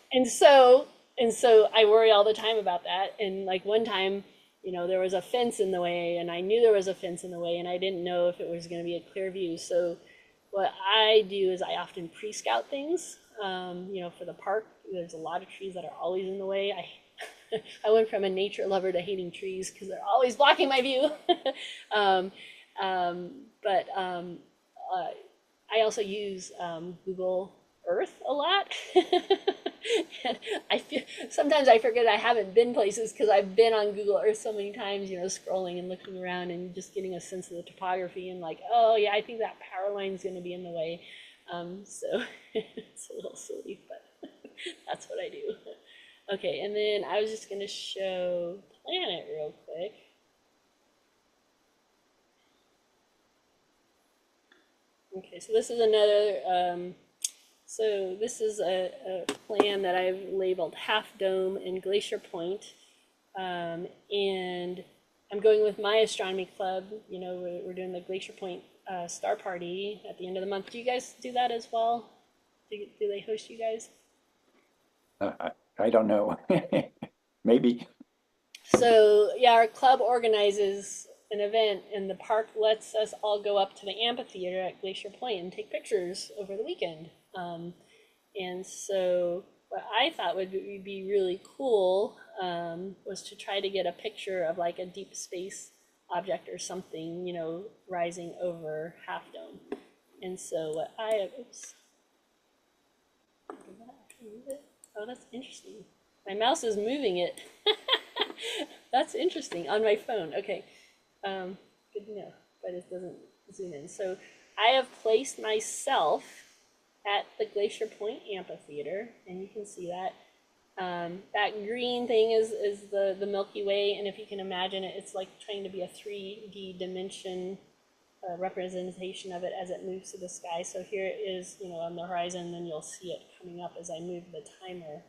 And so I worry all the time about that. And like one time, there was a fence in the way, and I knew there was a fence in the way, and I didn't know if it was going to be a clear view. So what I do is I often pre-scout things. For the park, there's a lot of trees that are always in the way. I went from a nature lover to hating trees because they're always blocking my view. um, but I also use Google Earth a lot. And sometimes I forget I haven't been places because I've been on Google Earth so many times, scrolling and looking around and just getting a sense of the topography and like, oh yeah, I think that power line is going to be in the way. So it's a little silly, but that's what I do. Okay, and then I was just going to show Planet real quick. Okay, so this is another, so this is a plan that I've labeled Half Dome and Glacier Point. And I'm going with my astronomy club. We're doing the Glacier Point Star Party at the end of the month. Do you guys do that as well? Do they host you guys? I don't know. Maybe. So yeah, our club organizes an event, and the park lets us all go up to the amphitheater at Glacier Point and take pictures over the weekend. And so what I thought would be really cool was to try to get a picture of like a deep space object or something, rising over Half Dome. And so what I have, oops. Oh, that's interesting. My mouse is moving it. That's interesting on my phone. Okay, good to know, but it doesn't zoom in. So I have placed myself at the Glacier Point Amphitheater, and you can see that. That green thing is the Milky Way, and if you can imagine it, it's like trying to be a 3D dimension representation of it as it moves to the sky. So here it is, on the horizon, and then you'll see it coming up as I move the timer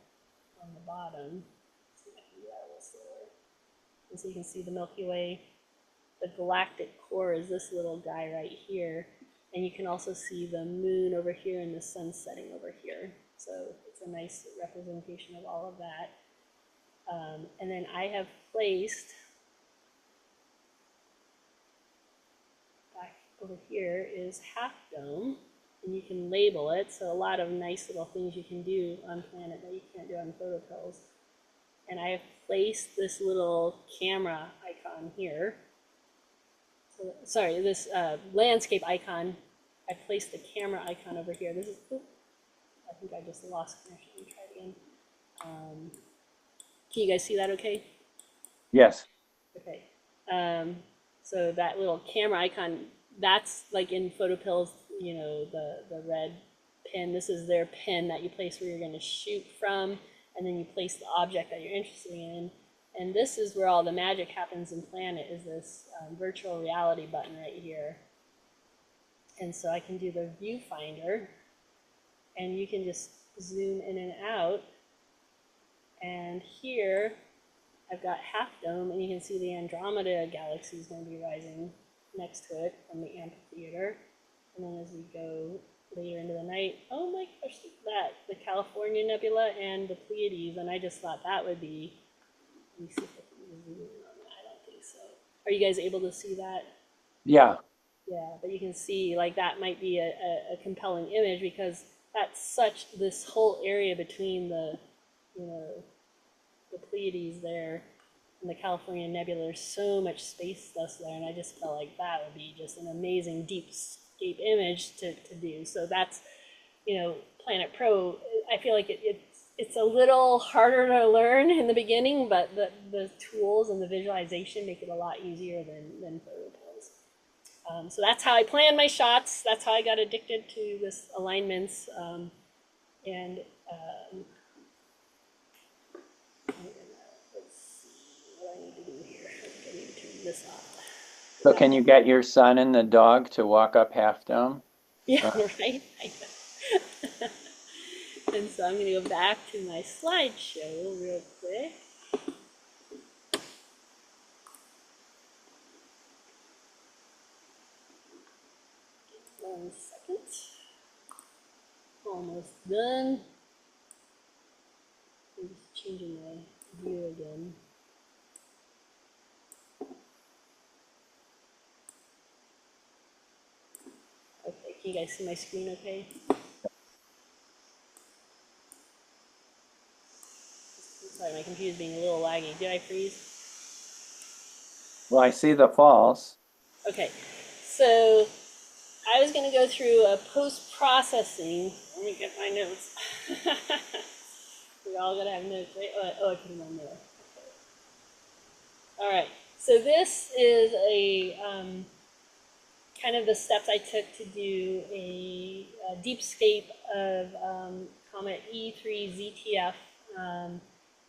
on the bottom. Let's see if I can do that a little slower. And so you can see the Milky Way. The galactic core is this little guy right here. And you can also see the moon over here and the sun setting over here. So it's a nice representation of all of that. And then I have placed, back over here is Half Dome, and you can label it. So a lot of nice little things you can do on Planet that you can't do on PhotoPills. And I have placed this little camera icon here. So, sorry, this landscape icon. I placed the camera icon over here. This is, I think I just lost connection. Let me try it again. Can you guys see that okay? Yes. Okay. So that little camera icon, that's like in PhotoPills, the red pin. This is their pin that you place where you're going to shoot from, and then you place the object that you're interested in. And this is where all the magic happens in Planet, is this virtual reality button right here. And so I can do the viewfinder, and you can just zoom in and out. And here I've got Half Dome, and you can see the Andromeda galaxy is going to be rising next to it from the amphitheater. And then as we go later into the night, oh my gosh, that, the California Nebula and the Pleiades, and I just thought that would be, let me see if I can zoom in on that. I don't think so. Are you guys able to see that? Yeah. Yeah, but you can see like that might be a compelling image, because that's such, this whole area between the, the Pleiades there and the California Nebula, there's so much space left there, and I just felt like that would be just an amazing deep scape image to do. So that's you know, Planet Pro, I feel like it's a little harder to learn in the beginning, but the tools and the visualization make it a lot easier than PhotoPills. So that's how I plan my shots. That's how I got addicted to this alignments. And let's see what I need to do here. I think I need to turn this off. So can you get your son and the dog to walk up Half Dome? Yeah, right. And so I'm going to go back to my slideshow real quick. One second. Almost done. I'm just changing my view again. Okay, can you guys see my screen okay? Sorry, my computer's being a little laggy. Did I freeze? Well, I see the falls. Okay, so I was going to go through a post-processing. Let me get my notes. We all got to have notes, right? Oh, I put them on there. Okay. All right, so this is a kind of the steps I took to do a deepscape of Comet E3 ZTF.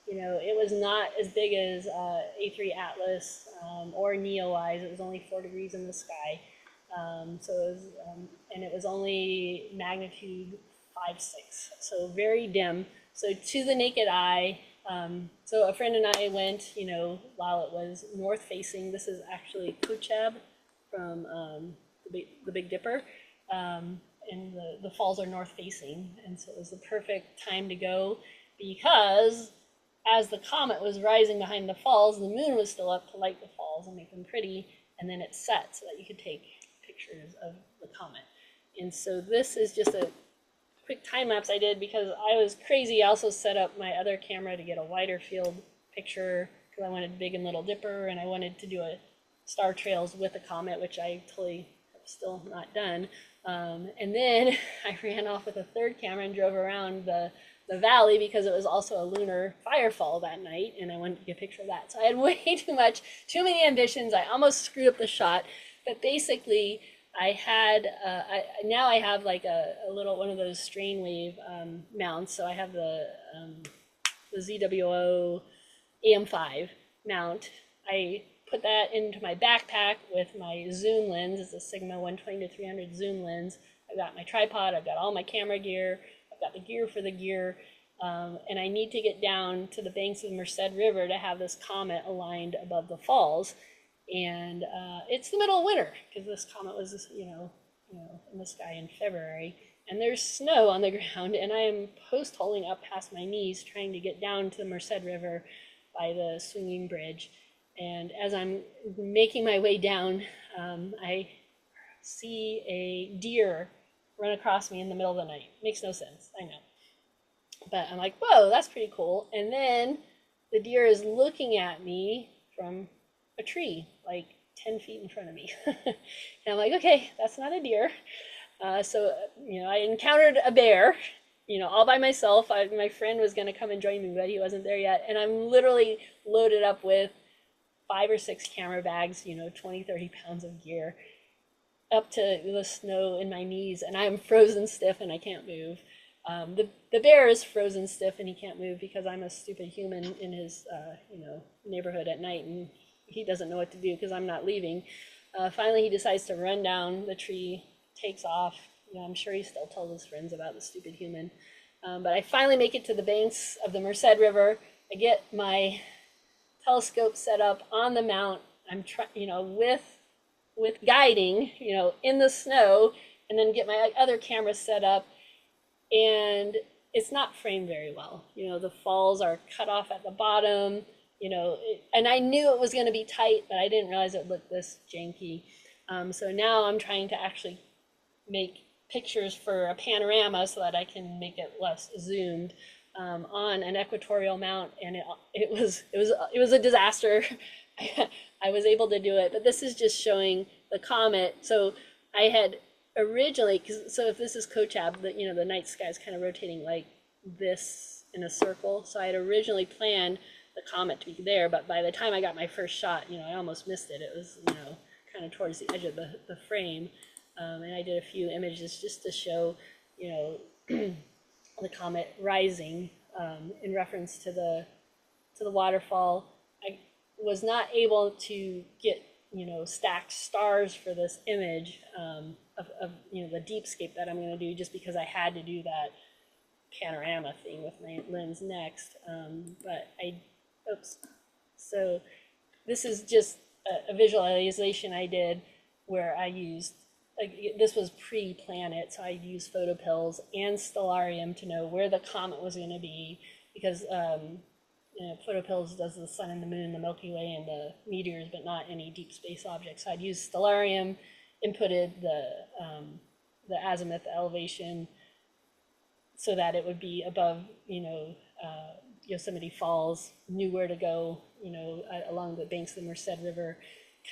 You know, it was not as big as A3 Atlas or Neowise. It was only 4 degrees in the sky. So it was, and it was only magnitude 5.6, so very dim. So to the naked eye, so a friend and I went, you know, while it was north facing. This is actually Kochab from the Big Dipper, and the falls are north facing, and so it was the perfect time to go because as the comet was rising behind the falls, the moon was still up to light the falls and make them pretty, and then it set so that you could take pictures of the comet. And so this is just a quick time lapse I did because I was crazy. I also set up my other camera to get a wider field picture because I wanted Big and Little Dipper, and I wanted to do a star trails with a comet, which I totally have still not done. And then I ran off with a third camera and drove around the valley because it was also a lunar firefall that night, and I wanted to get a picture of that. So I had way too many ambitions. I almost screwed up the shot, but basically I had, now I have like a little one of those strain wave mounts. So I have the ZWO AM5 mount. I put that into my backpack with my zoom lens. It's a Sigma 120 to 300 zoom lens. I've got my tripod, I've got all my camera gear, I've got the gear for the gear, and I need to get down to the banks of the Merced River to have this comet aligned above the falls. And it's the middle of winter because this comet was, you know, in the sky in February, and there's snow on the ground, and I am post-holing up past my knees trying to get down to the Merced River by the swinging bridge. And as I'm making my way down, I see a deer run across me in the middle of the night. Makes no sense, I know. But I'm like, whoa, that's pretty cool. And then the deer is looking at me from a tree, like 10 feet in front of me. And I'm like, okay, that's not a deer. So, you know, I encountered a bear, you know, all by myself. My friend was going to come and join me, but he wasn't there yet. And I'm literally loaded up with 5 or 6 camera bags, you know, 20, 30 pounds of gear, up to the snow in my knees, and I'm frozen stiff and I can't move. The bear is frozen stiff and he can't move because I'm a stupid human in his, you know, neighborhood at night, and he doesn't know what to do because I'm not leaving. Finally, he decides to run down the tree, takes off. You know, I'm sure he still tells his friends about the stupid human. But I finally make it to the banks of the Merced River. I get my telescope set up on the mount. I'm trying, you know, with guiding, you know, in the snow, and then get my other camera set up, and it's not framed very well. You know, the falls are cut off at the bottom, you know, and I knew it was going to be tight, but I didn't realize it looked this janky. So now I'm trying to actually make pictures for a panorama so that I can make it less zoomed on an equatorial mount, and it was a disaster. I was able to do it, but this is just showing the comet. So I had originally, so if this is Kochab, the night sky is kind of rotating like this in a circle. So I had originally planned the comet to be there, but by the time I got my first shot, I almost missed it. It was, kind of towards the edge of the frame. And I did a few images just to show, the comet rising in reference to the waterfall. I was not able to get stacked stars for this image of the deepscape that I'm going to do, just because I had to do that panorama thing with my lens next. But oops. So this is just a visualization I did where I used, this was pre-Planit, so I used PhotoPills and Stellarium to know where the comet was going to be, because PhotoPills does the sun and the moon, the Milky Way, and the meteors, but not any deep space objects. So I'd use Stellarium, inputted the azimuth, the elevation, so that it would be above, Yosemite Falls, knew where to go, along the banks of the Merced River,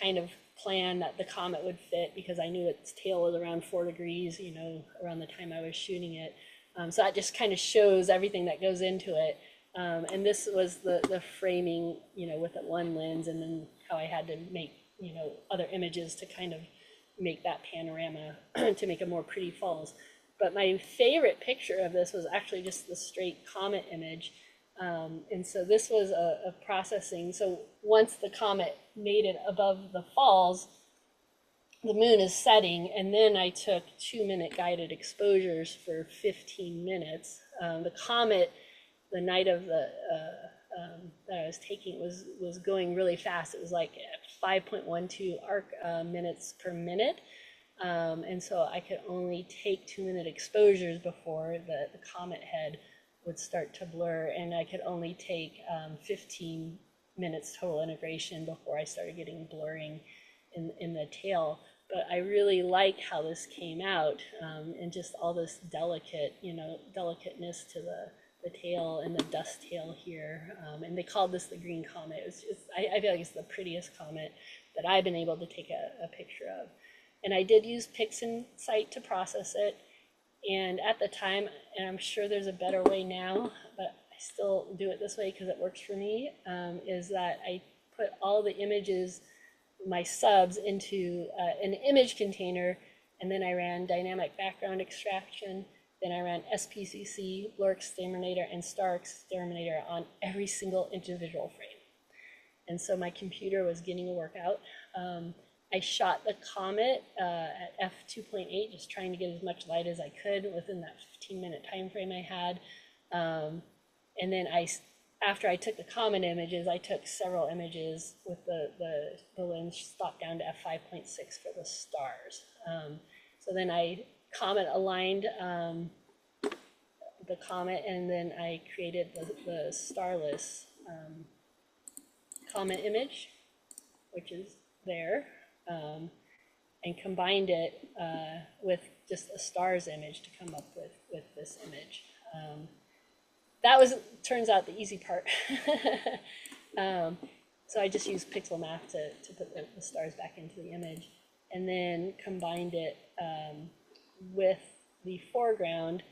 kind of plan that the comet would fit, because I knew its tail was around 4 degrees, around the time I was shooting it. So that just kind of shows everything that goes into it. And this was the framing, with the one lens, and then how I had to make, other images to kind of make that panorama to make a more pretty falls. But my favorite picture of this was actually just the straight comet image. And so this was a processing. So once the comet made it above the falls, the moon is setting, and then I took 2-minute guided exposures for 15 minutes. The comet, the night of that I was taking, was going really fast. It was like 5.12 arc minutes per minute. And so I could only take 2-minute exposures before the comet head would start to blur, and I could only take 15 minutes total integration before I started getting blurring in the tail. But I really like how this came out, and just all this delicateness to the tail and the dust tail here. And they called this the green comet. I feel like it's the prettiest comet that I've been able to take a picture of. And I did use PixInsight to process it. And at the time, and I'm sure there's a better way now, but I still do it this way because it works for me, is that I put all the images, my subs, into an image container, and then I ran dynamic background extraction, then I ran SPCC, blur exterminator, and star exterminator on every single individual frame. And so my computer was getting a workout. I shot the comet at f2.8, just trying to get as much light as I could within that 15-minute time frame I had. And then after I took the comet images, I took several images with the lens stopped down to f5.6 for the stars. So then I comet aligned the comet, and then I created the starless comet image, which is there. And combined it with just a stars image to come up with this image. That turns out the easy part. So I just used pixel math to put the stars back into the image, and then combined it with the foreground.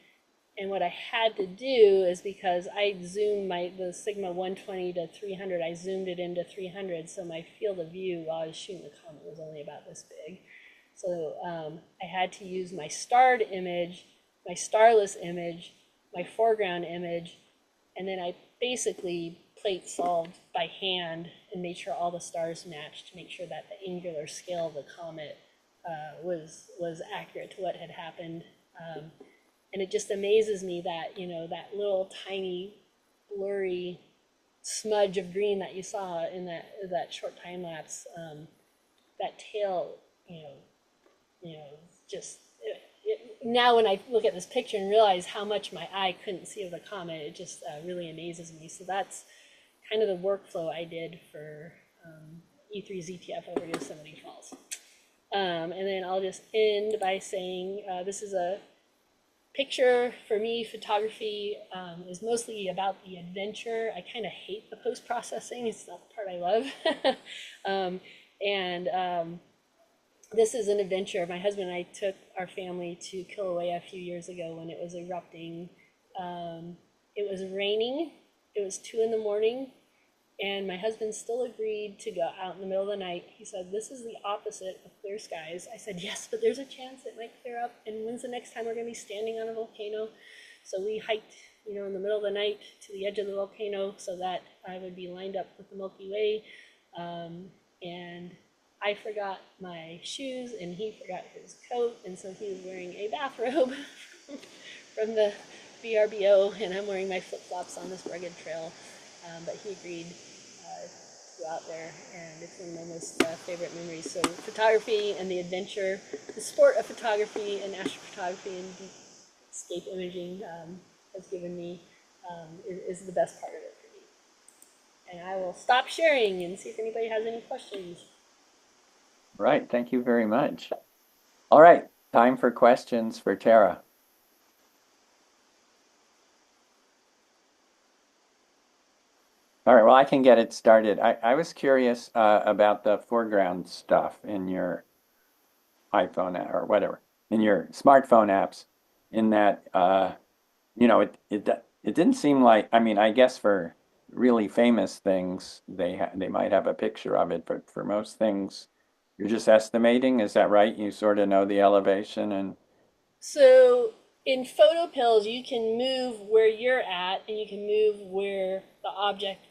And what I had to do is, because I zoomed the Sigma 120 to 300, I zoomed it into 300, so my field of view while I was shooting the comet was only about this big. So I had to use my starred image, my starless image, my foreground image, and then I basically plate solved by hand and made sure all the stars matched to make sure that the angular scale of the comet was accurate to what had happened. And it just amazes me that, that little tiny blurry smudge of green that you saw in that short time lapse, that tail, just now when I look at this picture and realize how much my eye couldn't see of the comet, it just really amazes me. So that's kind of the workflow I did for E3 ZTF over Yosemite Falls. And then I'll just end by saying this is a picture. For me, photography is mostly about the adventure. I kind of hate the post-processing. It's not the part I love. this is an adventure. My husband and I took our family to Kilauea a few years ago when it was erupting. It was raining. It was 2 in the morning, and my husband still agreed to go out in the middle of the night. He said, "This is the opposite of clear skies." I said, "Yes, but there's a chance it might clear up. And when's the next time we're going to be standing on a volcano?" So we hiked, in the middle of the night to the edge of the volcano so that I would be lined up with the Milky Way. And I forgot my shoes and he forgot his coat, and so he was wearing a bathrobe from the VRBO, and I'm wearing my flip-flops on this rugged trail. But he agreed to go out there, and it's one of my most favorite memories. So photography and the adventure, the sport of photography and astrophotography and deepscape imaging has given me, is the best part of it for me. And I will stop sharing and see if anybody has any questions. Right, thank you very much. All right, time for questions for Tara. All right, well, I can get it started. I was curious about the foreground stuff in your iPhone or whatever, in your smartphone apps, in that, it didn't seem like, I mean, I guess for really famous things, they might have a picture of it, but for most things, you're just estimating. Is that right? You sort of know the elevation and, So in PhotoPills, you can move where you're at, and you can move where the object,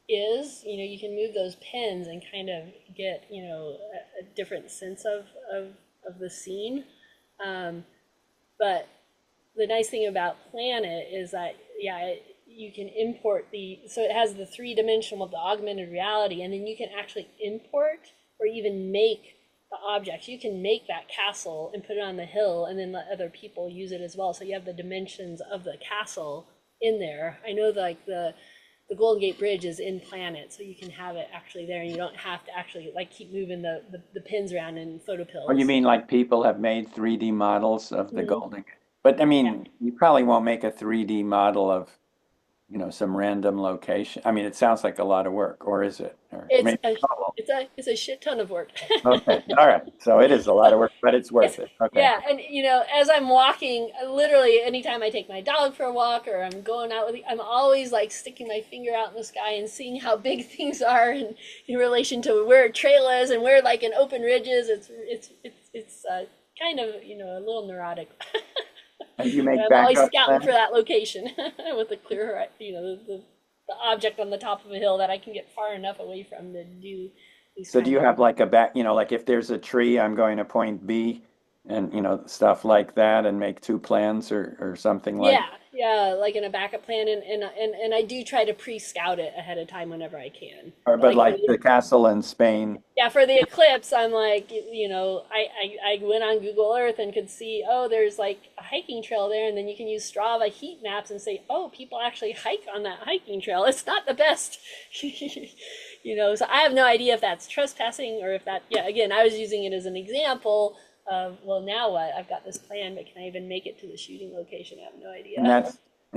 is. You can move those pins and kind of get, a different sense of the scene. But the nice thing about Planet is that, yeah, you can import so it has the 3-dimensional, the augmented reality, and then you can actually import or even make the objects. You can make that castle and put it on the hill and then let other people use it as well. So you have the dimensions of the castle in there. I know like the Golden Gate Bridge is in Planet, so you can have it actually there, and you don't have to actually like keep moving the pins around in or you PhotoPills. mean like people have made 3D models of the Mhm. Golden Gate? But I Yeah. mean, you probably won't make a 3D model of, some random location. I mean, it sounds like a lot of work, or is it? Or It's maybe, a oh, it's a shit ton of work. okay, all right. So it is a lot of work, but it's It's worth it. Okay. yeah, and as I'm walking, literally anytime I take my dog for a walk or I'm going out I'm always like sticking my finger out in the sky and seeing how big things are in relation to where a trail is and where like an open ridge is. It's kind of a little neurotic. And you But make I'm always backup scouting for plans? that location with a clear, the object on the top of a hill that I can get far enough away from to do these So do kind you of. have like a like if there's a tree, I'm going to point B and, stuff like that and make two plans or something like, Yeah, yeah, like in a backup plan, and I do try to pre-scout it ahead of time whenever I can. or But but like like the castle in Spain. yeah, for the eclipse, I'm like, I went on Google Earth and could see, oh, there's like a hiking trail there, and then you can use Strava heat maps and say, oh, people actually hike on that hiking trail. It's not the best, So I have no idea if that's trespassing or if that, yeah, again, I was using it as an example of, well, now what? I've got this plan, but can I even make it to the shooting location? I have no And idea.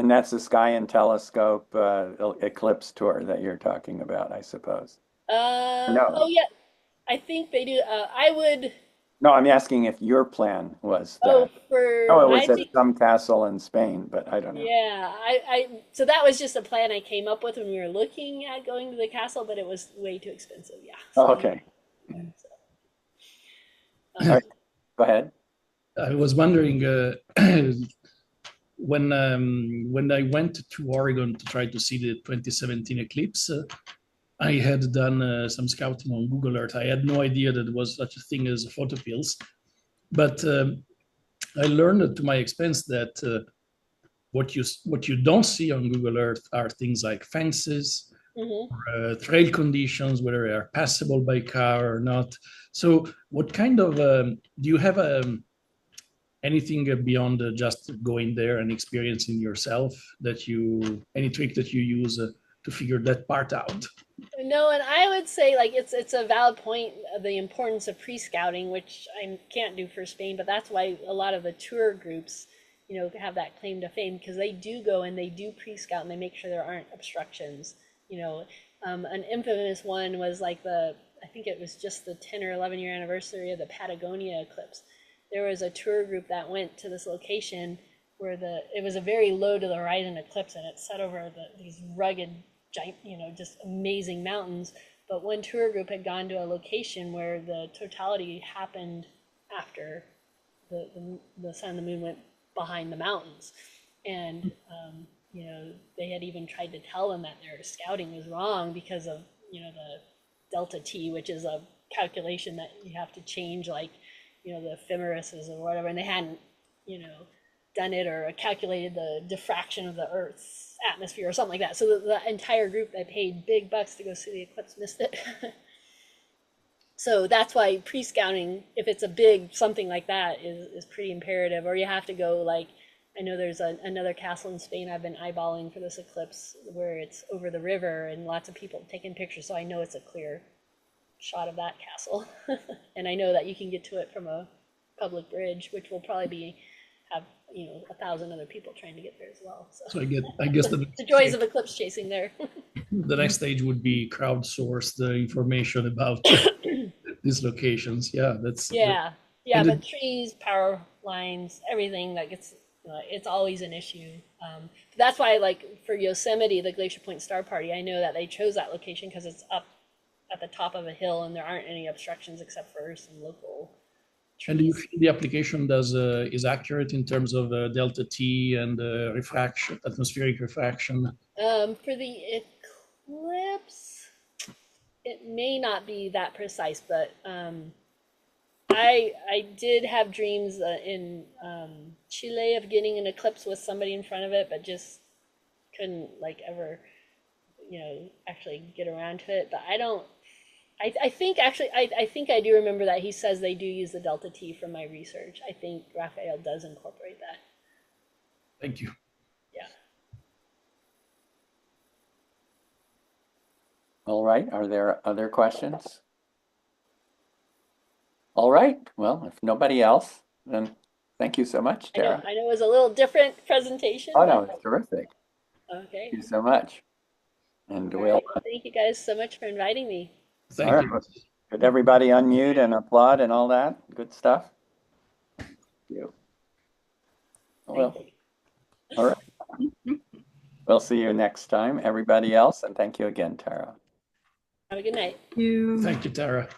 that's the Sky and Telescope eclipse tour that you're talking about, I suppose. Oh No. yeah, I think they do. I would. No, I'm asking if your plan was Oh, that. for Oh, it my was at thing. some castle in Spain, but I don't know. Yeah, so that was just a plan I came up with when we were looking at going to the castle, but it was way too expensive. Yeah, so Oh, we. okay. So, All um, right, go ahead. I was wondering when I went to Oregon to try to see the 2017 eclipse. I had done some scouting on Google Earth. I had no idea that there was such a thing as photopills, but I learned to my expense that what you don't see on Google Earth are things like fences, mhm. trail conditions, whether they are passable by car or not. So, what kind of do you have anything beyond just going there and experiencing yourself that you any trick that you use to figure that part out? No, and I would say like it's a valid point of the importance of pre-scouting, which I can't do for Spain, but that's why a lot of the tour groups, have that claim to fame because they do go and they do pre-scout and they make sure there aren't obstructions. An infamous one was like I I think it was just the 10 or 11-year anniversary of the Patagonia eclipse. There was a tour group that went to this location where it was a very low to the horizon eclipse, and it set over these rugged, giant, just amazing mountains. But one tour group had gone to a location where the totality happened after the sun and the moon went behind the mountains. And, they had even tried to tell them that their scouting was wrong because of, the delta T, which is a calculation that you have to change, like, the ephemeruses or whatever. And they hadn't, done it or calculated the diffraction of the Earth's atmosphere or something like that. So the entire group that paid big bucks to go see the eclipse missed it. So that's why pre-scouting, if it's a big something like that, is pretty imperative. Or you have to go, like, I know there's another castle in Spain I've been eyeballing for this eclipse where it's over the river and lots of people taking pictures, so I know it's a clear shot of that castle. And I know that you can get to it from a public bridge, which will probably have 1,000 other people trying to get there as well. So I guess the joys of eclipse chasing there. The next stage would be crowdsource the information about these locations. Yeah, but trees, power lines, everything that gets it's always an issue. That's why, like, for Yosemite, the Glacier Point Star Party, I know that they chose that location because it's up at the top of a hill and there aren't any obstructions except for some local trees. And do you feel the application is accurate in terms of delta T and refraction, atmospheric refraction? For the eclipse, it may not be that precise, but I did have dreams in Chile of getting an eclipse with somebody in front of it, but just couldn't, like, ever, actually get around to it. But I think I do remember that he says they do use the delta T from my research. I think Raphael does incorporate that. Thank you. Yeah. All right. Are there other questions? All right. Well, if nobody else, then thank you so much, Tara. I know it was a little different presentation. Oh, no, it's terrific. Okay. Thank you so much. And Well, thank you guys so much for inviting me. Thank you. Could everybody unmute and applaud and all that good stuff? Thank you. Well, all right. We'll see you next time, everybody else, and thank you again, Tara. Have a good night. Thank you, Tara.